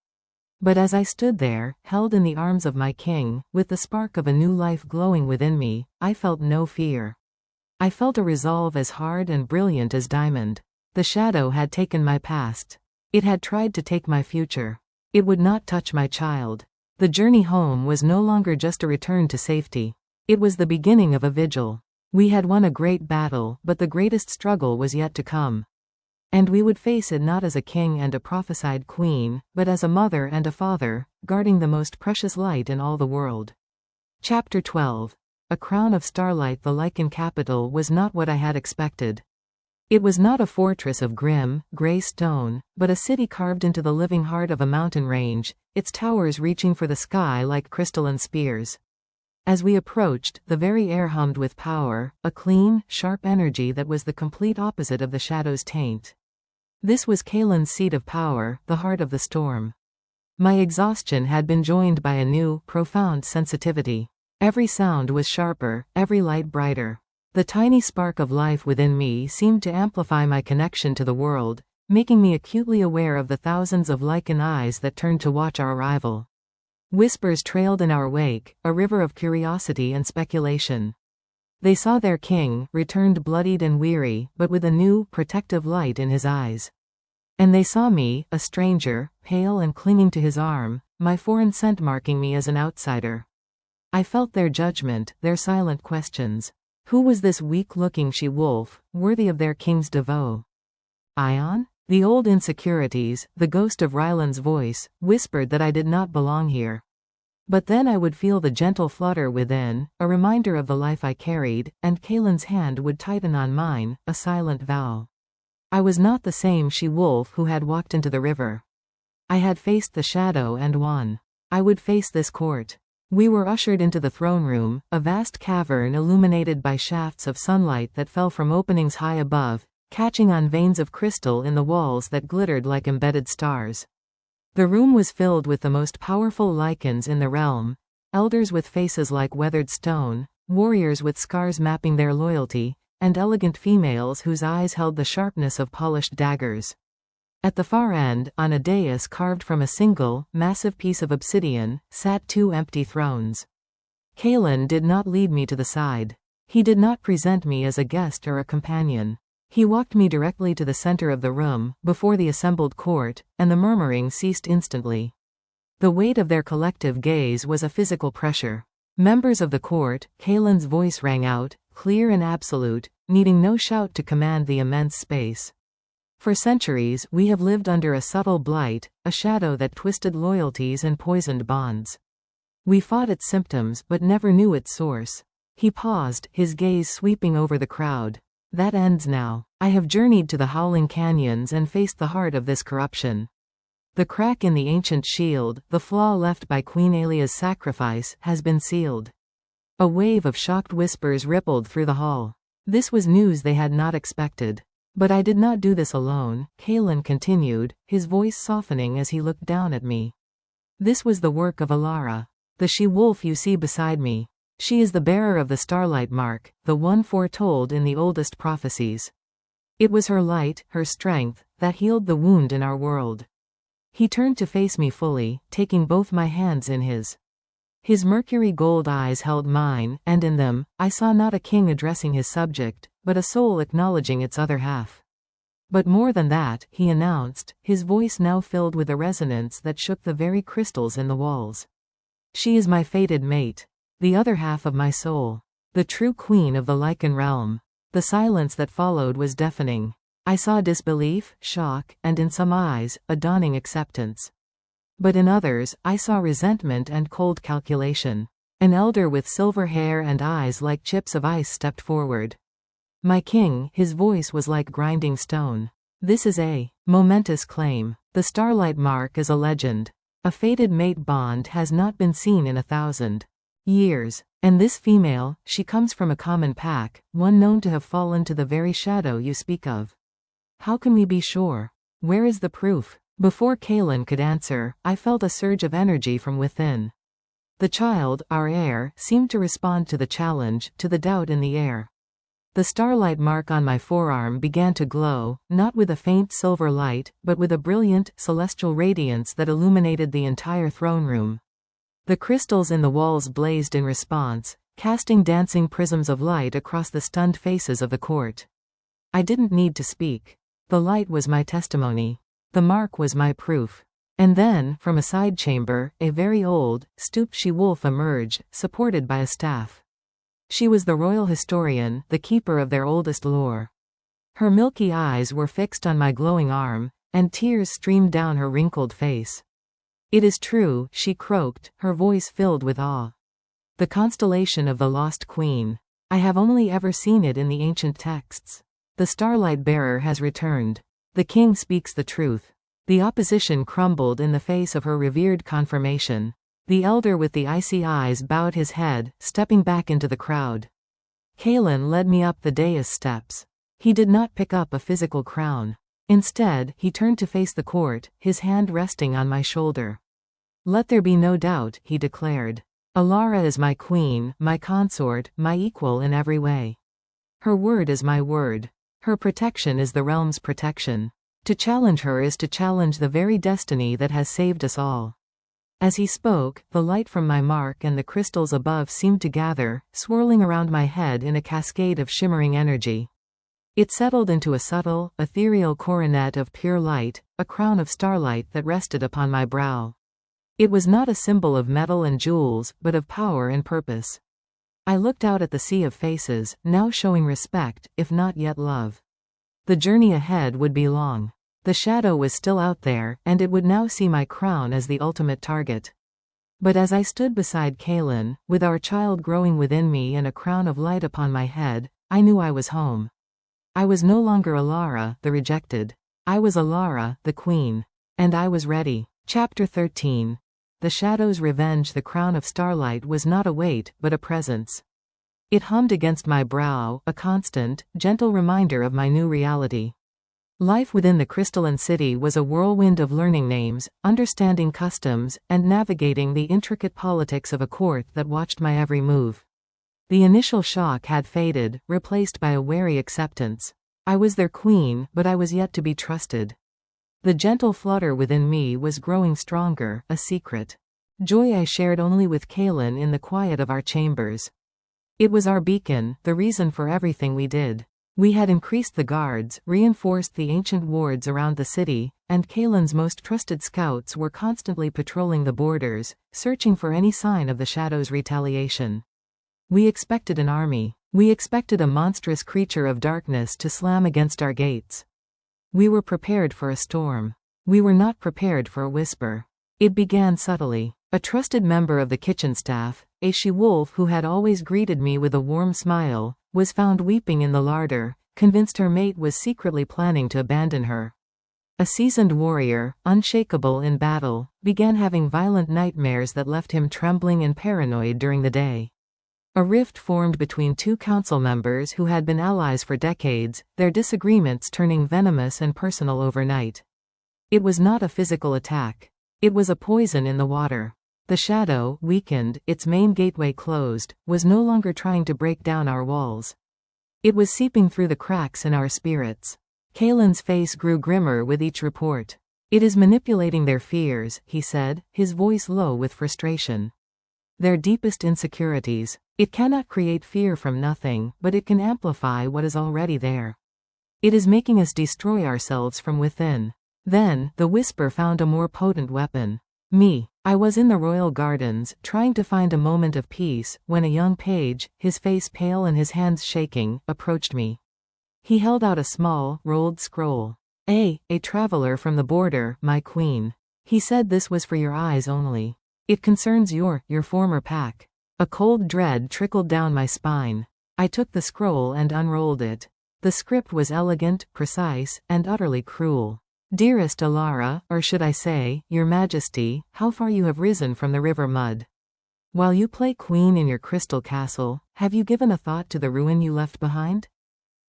But as I stood there, held in the arms of my king, with the spark of a new life glowing within me, I felt no fear. I felt a resolve as hard and brilliant as diamond. The shadow had taken my past. It had tried to take my future. It would not touch my child. The journey home was no longer just a return to safety. It was the beginning of a vigil. We had won a great battle, but the greatest struggle was yet to come. And we would face it not as a king and a prophesied queen, but as a mother and a father, guarding the most precious light in all the world. Chapter 12. A crown of starlight. The Lycan capital was not what I had expected. It was not a fortress of grim, grey stone, but a city carved into the living heart of a mountain range, its towers reaching for the sky like crystalline spears. As we approached, the very air hummed with power, a clean, sharp energy that was the complete opposite of the shadow's taint. This was Kaelen's seat of power, the heart of the storm. My exhaustion had been joined by a new, profound sensitivity. Every sound was sharper, every light brighter. The tiny spark of life within me seemed to amplify my connection to the world, making me acutely aware of the thousands of Lycan eyes that turned to watch our arrival. Whispers trailed in our wake, a river of curiosity and speculation. They saw their king, returned bloodied and weary, but with a new, protective light in his eyes. And they saw me, a stranger, pale and clinging to his arm, my foreign scent marking me as an outsider. I felt their judgment, their silent questions. Who was this weak-looking she-wolf, worthy of their king's devote? Ion? The old insecurities, the ghost of Rylan's voice, whispered that I did not belong here. But then I would feel the gentle flutter within, a reminder of the life I carried, and Kaelen's hand would tighten on mine, a silent vow. I was not the same she-wolf who had walked into the river. I had faced the shadow and won. I would face this court. We were ushered into the throne room, a vast cavern illuminated by shafts of sunlight that fell from openings high above, catching on veins of crystal in the walls that glittered like embedded stars. The room was filled with the most powerful Lycans in the realm, elders with faces like weathered stone, warriors with scars mapping their loyalty, and elegant females whose eyes held the sharpness of polished daggers. At the far end, on a dais carved from a single, massive piece of obsidian, sat two empty thrones. Kaelen did not lead me to the side. He did not present me as a guest or a companion. He walked me directly to the center of the room, before the assembled court, and the murmuring ceased instantly. The weight of their collective gaze was a physical pressure. Members of the court, Kaelen's voice rang out, clear and absolute, needing no shout to command the immense space. For centuries, we have lived under a subtle blight, a shadow that twisted loyalties and poisoned bonds. We fought its symptoms but never knew its source. He paused, his gaze sweeping over the crowd. That ends now. I have journeyed to the howling canyons and faced the heart of this corruption. The crack in the ancient shield, the flaw left by Queen Alia's sacrifice, has been sealed. A wave of shocked whispers rippled through the hall. This was news they had not expected. But I did not do this alone, Kaelen continued, his voice softening as he looked down at me. This was the work of Elara, the she-wolf you see beside me. She is the bearer of the Starlight Mark, the one foretold in the oldest prophecies. It was her light, her strength, that healed the wound in our world. He turned to face me fully, taking both my hands in his. His mercury gold eyes held mine, and in them, I saw not a king addressing his subject, but a soul acknowledging its other half. But more than that, he announced, his voice now filled with a resonance that shook the very crystals in the walls. She is my fated mate. The other half of my soul. The true queen of the Lycan realm. The silence that followed was deafening. I saw disbelief, shock, and in some eyes, a dawning acceptance. But in others, I saw resentment and cold calculation. An elder with silver hair and eyes like chips of ice stepped forward. My king, his voice was like grinding stone. This is a momentous claim. The Starlight Mark is a legend. A fated mate bond has not been seen in 1,000 years. And this female, she comes from a common pack, one known to have fallen to the very shadow you speak of. How can we be sure? Where is the proof? Before Kaelen could answer, I felt a surge of energy from within. The child, our heir, seemed to respond to the challenge, to the doubt in the air. The starlight mark on my forearm began to glow, not with a faint silver light, but with a brilliant, celestial radiance that illuminated the entire throne room. The crystals in the walls blazed in response, casting dancing prisms of light across the stunned faces of the court. I didn't need to speak. The light was my testimony. The mark was my proof. And then, from a side chamber, a very old, stooped she-wolf emerged, supported by a staff. She was the royal historian, the keeper of their oldest lore. Her milky eyes were fixed on my glowing arm, and tears streamed down her wrinkled face. It is true, she croaked, her voice filled with awe. The constellation of the lost queen. I have only ever seen it in the ancient texts. The starlight bearer has returned. The king speaks the truth. The opposition crumbled in the face of her revered confirmation. The elder with the icy eyes bowed his head, stepping back into the crowd. Kaelen led me up the dais steps. He did not pick up a physical crown. Instead, he turned to face the court, his hand resting on my shoulder. Let there be no doubt, he declared. Elara is my queen, my consort, my equal in every way. Her word is my word. Her protection is the realm's protection. To challenge her is to challenge the very destiny that has saved us all. As he spoke, the light from my mark and the crystals above seemed to gather, swirling around my head in a cascade of shimmering energy. It settled into a subtle, ethereal coronet of pure light, a crown of starlight that rested upon my brow. It was not a symbol of metal and jewels, but of power and purpose. I looked out at the sea of faces, now showing respect, if not yet love. The journey ahead would be long. The shadow was still out there, and it would now see my crown as the ultimate target. But as I stood beside Kaelen, with our child growing within me and a crown of light upon my head, I knew I was home. I was no longer Elara, the rejected. I was Elara, the queen. And I was ready. Chapter 13. The Shadow's Revenge. The crown of starlight was not a weight, but a presence. It hummed against my brow, a constant, gentle reminder of my new reality. Life within the crystalline city was a whirlwind of learning names, understanding customs, and navigating the intricate politics of a court that watched my every move. The initial shock had faded, replaced by a wary acceptance. I was their queen, but I was yet to be trusted. The gentle flutter within me was growing stronger, a secret. Joy I shared only with Kaelen in the quiet of our chambers. It was our beacon, the reason for everything we did. We had increased the guards, reinforced the ancient wards around the city, and Kaelen's most trusted scouts were constantly patrolling the borders, searching for any sign of the Shadow's retaliation. We expected an army. We expected a monstrous creature of darkness to slam against our gates. We were prepared for a storm. We were not prepared for a whisper. It began subtly. A trusted member of the kitchen staff, a she-wolf who had always greeted me with a warm smile, was found weeping in the larder, convinced her mate was secretly planning to abandon her. A seasoned warrior, unshakable in battle, began having violent nightmares that left him trembling and paranoid during the day. A rift formed between two council members who had been allies for decades, their disagreements turning venomous and personal overnight. It was not a physical attack. It was a poison in the water. The shadow, weakened, its main gateway closed, was no longer trying to break down our walls. It was seeping through the cracks in our spirits. Kaelen's face grew grimmer with each report. It is manipulating their fears, he said, his voice low with frustration. Their deepest insecurities. It cannot create fear from nothing, but it can amplify what is already there. It is making us destroy ourselves from within. Then, the whisper found a more potent weapon. Me. I was in the royal gardens, trying to find a moment of peace, when a young page, his face pale and his hands shaking, approached me. He held out a small, rolled scroll. A traveler from the border, my queen. He said this was for your eyes only. It concerns your former pack. A cold dread trickled down my spine. I took the scroll and unrolled it. The script was elegant, precise, and utterly cruel. Dearest Elara, or should I say, Your Majesty, how far you have risen from the river mud. While you play queen in your crystal castle, have you given a thought to the ruin you left behind?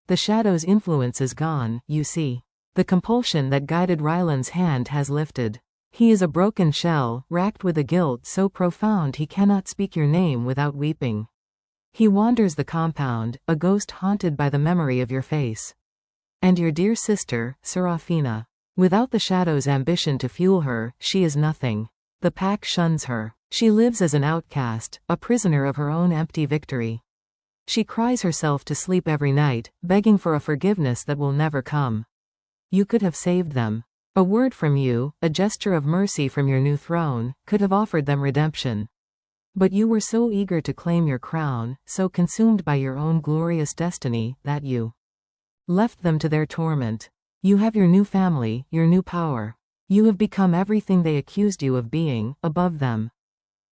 The shadow's influence is gone, you see. The compulsion that guided Rylan's hand has lifted. He is a broken shell, racked with a guilt so profound he cannot speak your name without weeping. He wanders the compound, a ghost haunted by the memory of your face. And your dear sister, Serafina. Without the shadow's ambition to fuel her, she is nothing. The pack shuns her. She lives as an outcast, a prisoner of her own empty victory. She cries herself to sleep every night, begging for a forgiveness that will never come. You could have saved them. A word from you, a gesture of mercy from your new throne, could have offered them redemption. But you were so eager to claim your crown, so consumed by your own glorious destiny, that you left them to their torment. You have your new family, your new power. You have become everything they accused you of being, above them.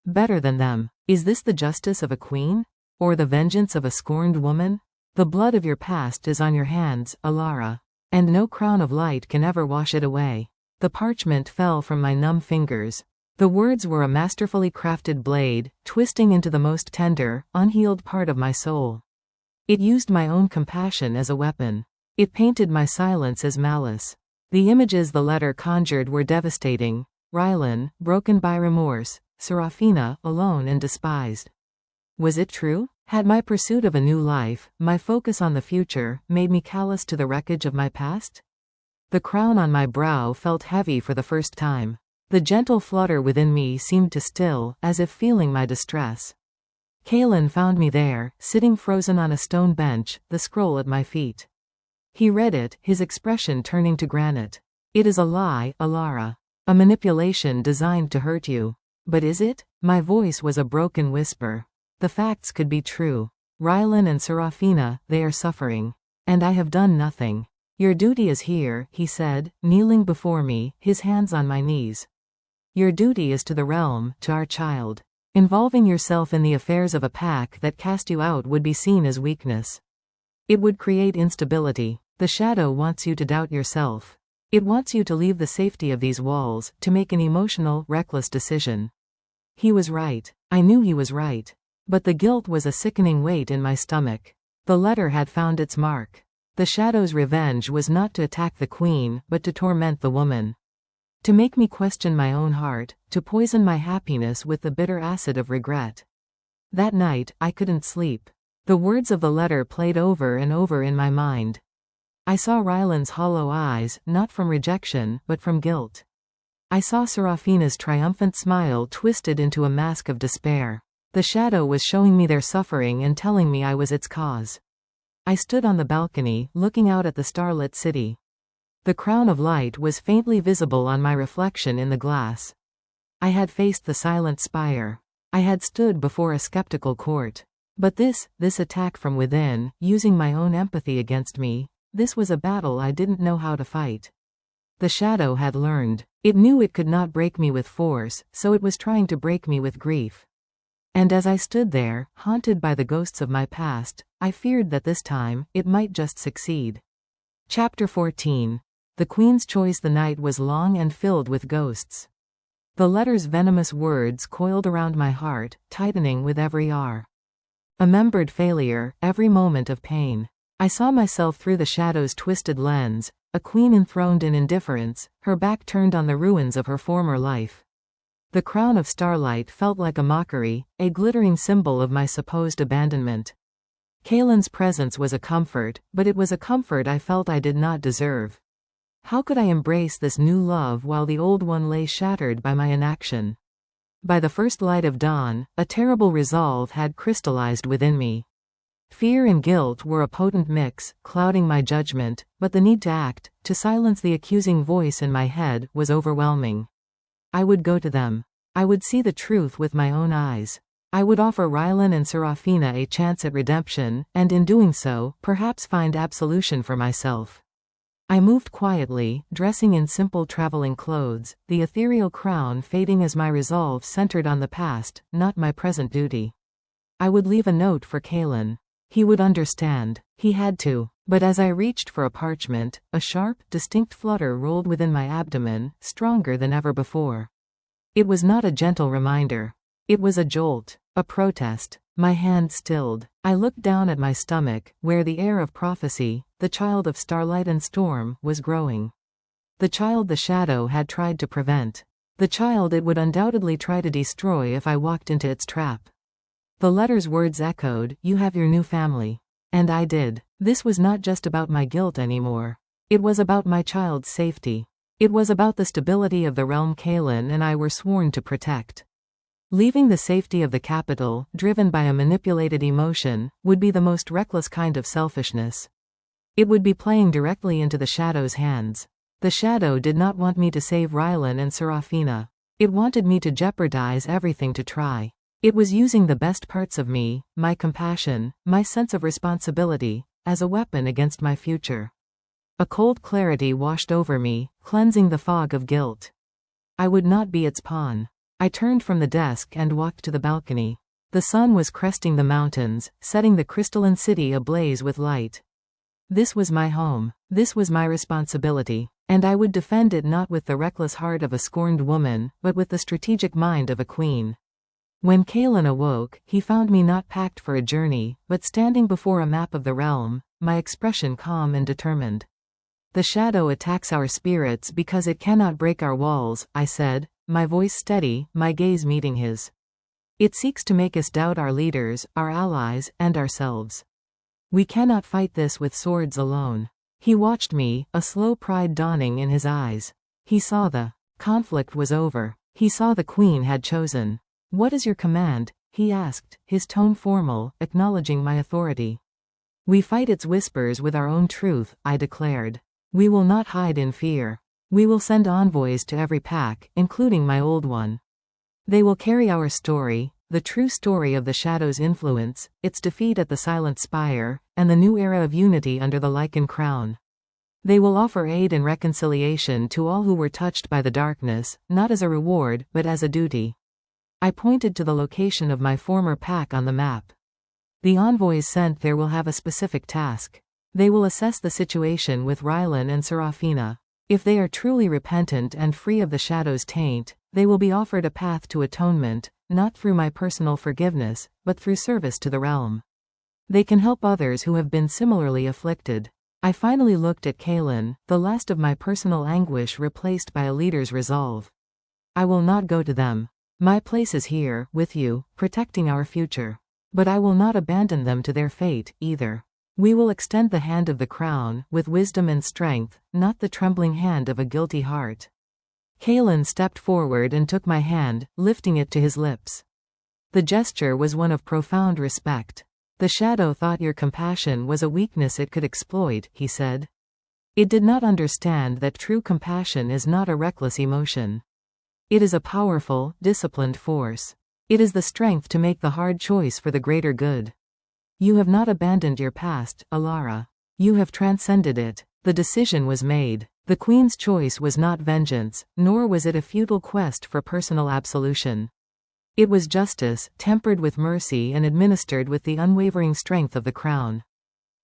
Better than them. Is this the justice of a queen? Or the vengeance of a scorned woman? The blood of your past is on your hands, Elara. And no crown of light can ever wash it away. The parchment fell from my numb fingers. The words were a masterfully crafted blade, twisting into the most tender, unhealed part of my soul. It used my own compassion as a weapon. It painted my silence as malice. The images the letter conjured were devastating. Rylan, broken by remorse. Serafina, alone and despised. Was it true? Had my pursuit of a new life, my focus on the future, made me callous to the wreckage of my past? The crown on my brow felt heavy for the first time. The gentle flutter within me seemed to still, as if feeling my distress. Kaelen found me there, sitting frozen on a stone bench, the scroll at my feet. He read it, his expression turning to granite. It is a lie, Elara. A manipulation designed to hurt you. But is it? My voice was a broken whisper. The facts could be true. Rylan and Serafina, they are suffering. And I have done nothing. Your duty is here, he said, kneeling before me, his hands on my knees. Your duty is to the realm, to our child. Involving yourself in the affairs of a pack that cast you out would be seen as weakness. It would create instability. The shadow wants you to doubt yourself. It wants you to leave the safety of these walls, to make an emotional, reckless decision. He was right. I knew he was right. But the guilt was a sickening weight in my stomach. The letter had found its mark. The shadow's revenge was not to attack the queen, but to torment the woman. To make me question my own heart, to poison my happiness with the bitter acid of regret. That night, I couldn't sleep. The words of the letter played over and over in my mind. I saw Rylan's hollow eyes, not from rejection, but from guilt. I saw Serafina's triumphant smile twisted into a mask of despair. The shadow was showing me their suffering and telling me I was its cause. I stood on the balcony, looking out at the starlit city. The crown of light was faintly visible on my reflection in the glass. I had faced the silent spire. I had stood before a skeptical court. But this attack from within, using my own empathy against me, this was a battle I didn't know how to fight. The shadow had learned. It knew it could not break me with force, so it was trying to break me with grief. And as I stood there, haunted by the ghosts of my past, I feared that this time, it might just succeed. Chapter 14. The Queen's Choice. The night was long and filled with ghosts. The letter's venomous words coiled around my heart, tightening with every hour. Remembered failure, every moment of pain. I saw myself through the shadow's twisted lens, a queen enthroned in indifference, her back turned on the ruins of her former life. The crown of starlight felt like a mockery, a glittering symbol of my supposed abandonment. Kaelen's presence was a comfort, but it was a comfort I felt I did not deserve. How could I embrace this new love while the old one lay shattered by my inaction? By the first light of dawn, a terrible resolve had crystallized within me. Fear and guilt were a potent mix, clouding my judgment, but the need to act, to silence the accusing voice in my head, was overwhelming. I would go to them. I would see the truth with my own eyes. I would offer Rylan and Serafina a chance at redemption, and in doing so, perhaps find absolution for myself. I moved quietly, dressing in simple traveling clothes, the ethereal crown fading as my resolve centered on the past, not my present duty. I would leave a note for Kaelen. He would understand. He had to. But as I reached for a parchment, a sharp, distinct flutter rolled within my abdomen, stronger than ever before. It was not a gentle reminder. It was a jolt, a protest. My hand stilled. I looked down at my stomach, where the air of prophecy, the child of starlight and storm, was growing. The child the shadow had tried to prevent. The child it would undoubtedly try to destroy if I walked into its trap. The letter's words echoed, "You have your new family." And I did. This was not just about my guilt anymore. It was about my child's safety. It was about the stability of the realm Kaelen and I were sworn to protect. Leaving the safety of the capital, driven by a manipulated emotion, would be the most reckless kind of selfishness. It would be playing directly into the shadow's hands. The shadow did not want me to save Rylan and Serafina. It wanted me to jeopardize everything to try. It was using the best parts of me, my compassion, my sense of responsibility, as a weapon against my future. A cold clarity washed over me, cleansing the fog of guilt. I would not be its pawn. I turned from the desk and walked to the balcony. The sun was cresting the mountains, setting the crystalline city ablaze with light. This was my home. This was my responsibility. And I would defend it not with the reckless heart of a scorned woman, but with the strategic mind of a queen. When Kaelen awoke, he found me not packed for a journey, but standing before a map of the realm, my expression calm and determined. "The shadow attacks our spirits because it cannot break our walls," I said, my voice steady, my gaze meeting his. "It seeks to make us doubt our leaders, our allies, and ourselves. We cannot fight this with swords alone." He watched me, a slow pride dawning in his eyes. He saw the conflict was over. He saw the queen had chosen. "What is your command?" he asked, his tone formal, acknowledging my authority. "We fight its whispers with our own truth," I declared. "We will not hide in fear. We will send envoys to every pack, including my old one. They will carry our story, the true story of the shadow's influence, its defeat at the Silent Spire, and the new era of unity under the Lycan crown. They will offer aid and reconciliation to all who were touched by the darkness, not as a reward, but as a duty." I pointed to the location of my former pack on the map. "The envoys sent there will have a specific task. They will assess the situation with Rylan and Serafina. If they are truly repentant and free of the shadow's taint, they will be offered a path to atonement, not through my personal forgiveness, but through service to the realm. They can help others who have been similarly afflicted." I finally looked at Kaelen, the last of my personal anguish replaced by a leader's resolve. "I will not go to them. My place is here, with you, protecting our future. But I will not abandon them to their fate, either. We will extend the hand of the crown, with wisdom and strength, not the trembling hand of a guilty heart." Kaelen stepped forward and took my hand, lifting it to his lips. The gesture was one of profound respect. "The shadow thought your compassion was a weakness it could exploit," he said. "It did not understand that true compassion is not a reckless emotion. It is a powerful, disciplined force. It is the strength to make the hard choice for the greater good." You have not abandoned your past, Elara. You have transcended it. The decision was made. The Queen's choice was not vengeance, nor was it a futile quest for personal absolution. It was justice, tempered with mercy and administered with the unwavering strength of the crown.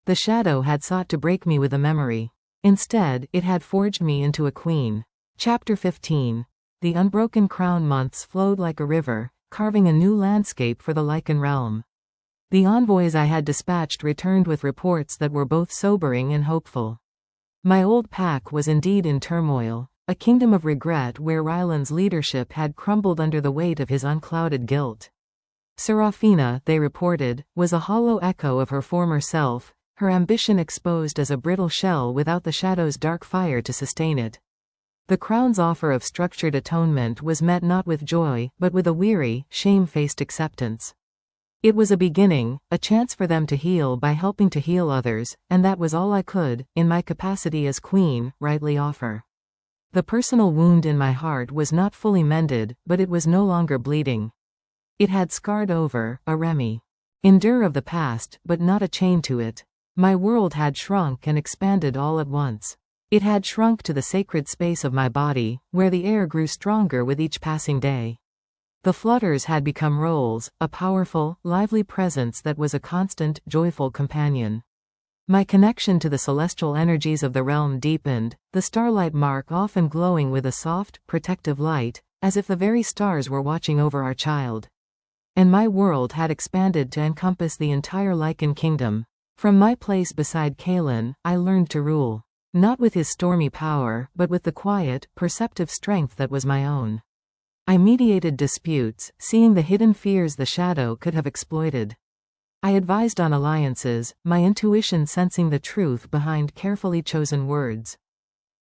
The shadow had sought to break me with a memory. Instead, it had forged me into a queen. Chapter 15. The unbroken crown months flowed like a river, carving a new landscape for the Lycan realm. The envoys I had dispatched returned with reports that were both sobering and hopeful. My old pack was indeed in turmoil, a kingdom of regret where Rylan's leadership had crumbled under the weight of his unclouded guilt. Serafina, they reported, was a hollow echo of her former self, her ambition exposed as a brittle shell without the shadow's dark fire to sustain it. The crown's offer of structured atonement was met not with joy, but with a weary, shame-faced acceptance. It was a beginning, a chance for them to heal by helping to heal others, and that was all I could, in my capacity as queen, rightly offer. The personal wound in my heart was not fully mended, but it was no longer bleeding. It had scarred over, a endure of the past, but not a chain to it. My world had shrunk and expanded all at once. It had shrunk to the sacred space of my body, where the air grew stronger with each passing day. The flutters had become roles, a powerful, lively presence that was a constant, joyful companion. My connection to the celestial energies of the realm deepened, the Starlight Mark often glowing with a soft, protective light, as if the very stars were watching over our child. And my world had expanded to encompass the entire Lycan kingdom. From my place beside Kaelen, I learned to rule. Not with his stormy power, but with the quiet, perceptive strength that was my own. I mediated disputes, seeing the hidden fears the shadow could have exploited. I advised on alliances, my intuition sensing the truth behind carefully chosen words.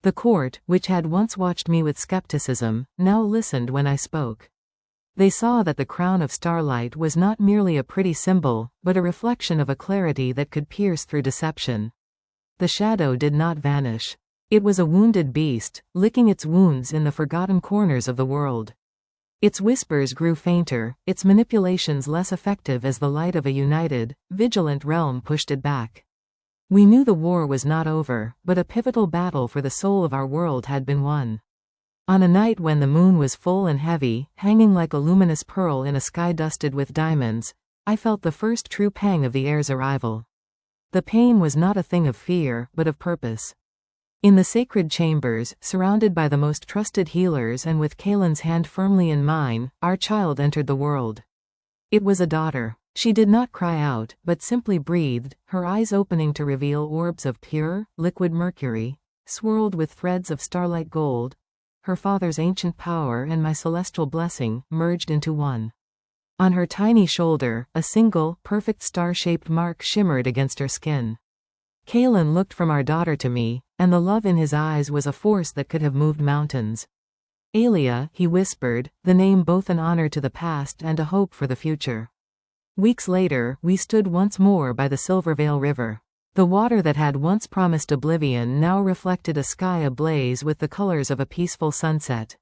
The court, which had once watched me with skepticism, now listened when I spoke. They saw that the crown of starlight was not merely a pretty symbol, but a reflection of a clarity that could pierce through deception. The shadow did not vanish. It was a wounded beast, licking its wounds in the forgotten corners of the world. Its whispers grew fainter, its manipulations less effective as the light of a united, vigilant realm pushed it back. We knew the war was not over, but a pivotal battle for the soul of our world had been won. On a night when the moon was full and heavy, hanging like a luminous pearl in a sky dusted with diamonds, I felt the first true pang of the heir's arrival. The pain was not a thing of fear, but of purpose. In the sacred chambers, surrounded by the most trusted healers and with Kaelen's hand firmly in mine, our child entered the world. It was a daughter. She did not cry out, but simply breathed, her eyes opening to reveal orbs of pure, liquid mercury, swirled with threads of starlight gold. Her father's ancient power and my celestial blessing merged into one. On her tiny shoulder, a single, perfect star-shaped mark shimmered against her skin. Kaelen looked from our daughter to me, and the love in his eyes was a force that could have moved mountains. Alia, he whispered, the name both an honor to the past and a hope for the future. Weeks later, we stood once more by the Silverveil River. The water that had once promised oblivion now reflected a sky ablaze with the colors of a peaceful sunset.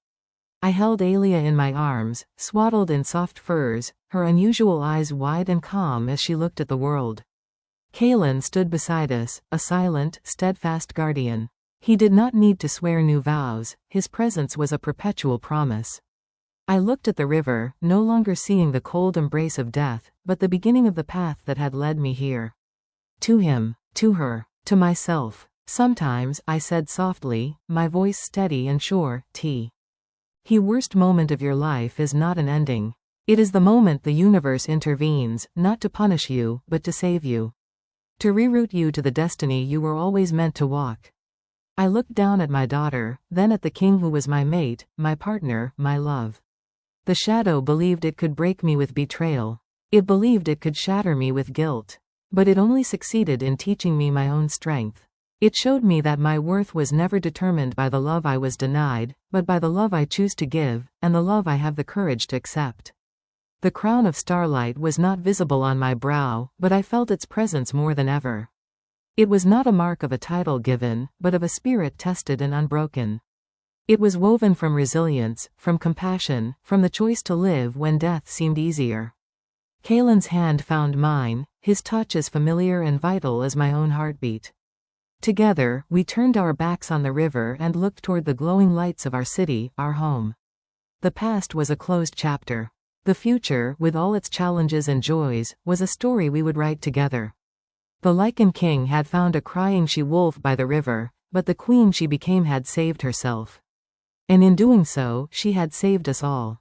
I held Alia in my arms, swaddled in soft furs, her unusual eyes wide and calm as she looked at the world. Kaelen stood beside us, a silent, steadfast guardian. He did not need to swear new vows, his presence was a perpetual promise. I looked at the river, no longer seeing the cold embrace of death, but the beginning of the path that had led me here. To him, to her, to myself. Sometimes, I said softly, my voice steady and sure, the worst moment of your life is not an ending. It is the moment the universe intervenes, not to punish you, but to save you. To reroute you to the destiny you were always meant to walk. I looked down at my daughter, then at the king who was my mate, my partner, my love. The shadow believed it could break me with betrayal. It believed it could shatter me with guilt. But it only succeeded in teaching me my own strength. It showed me that my worth was never determined by the love I was denied, but by the love I choose to give, and the love I have the courage to accept. The crown of starlight was not visible on my brow, but I felt its presence more than ever. It was not a mark of a title given, but of a spirit tested and unbroken. It was woven from resilience, from compassion, from the choice to live when death seemed easier. Kaelen's hand found mine, his touch as familiar and vital as my own heartbeat. Together, we turned our backs on the river and looked toward the glowing lights of our city, our home. The past was a closed chapter. The future, with all its challenges and joys, was a story we would write together. The Lycan King had found a crying she-wolf by the river, but the queen she became had saved herself. And in doing so, she had saved us all.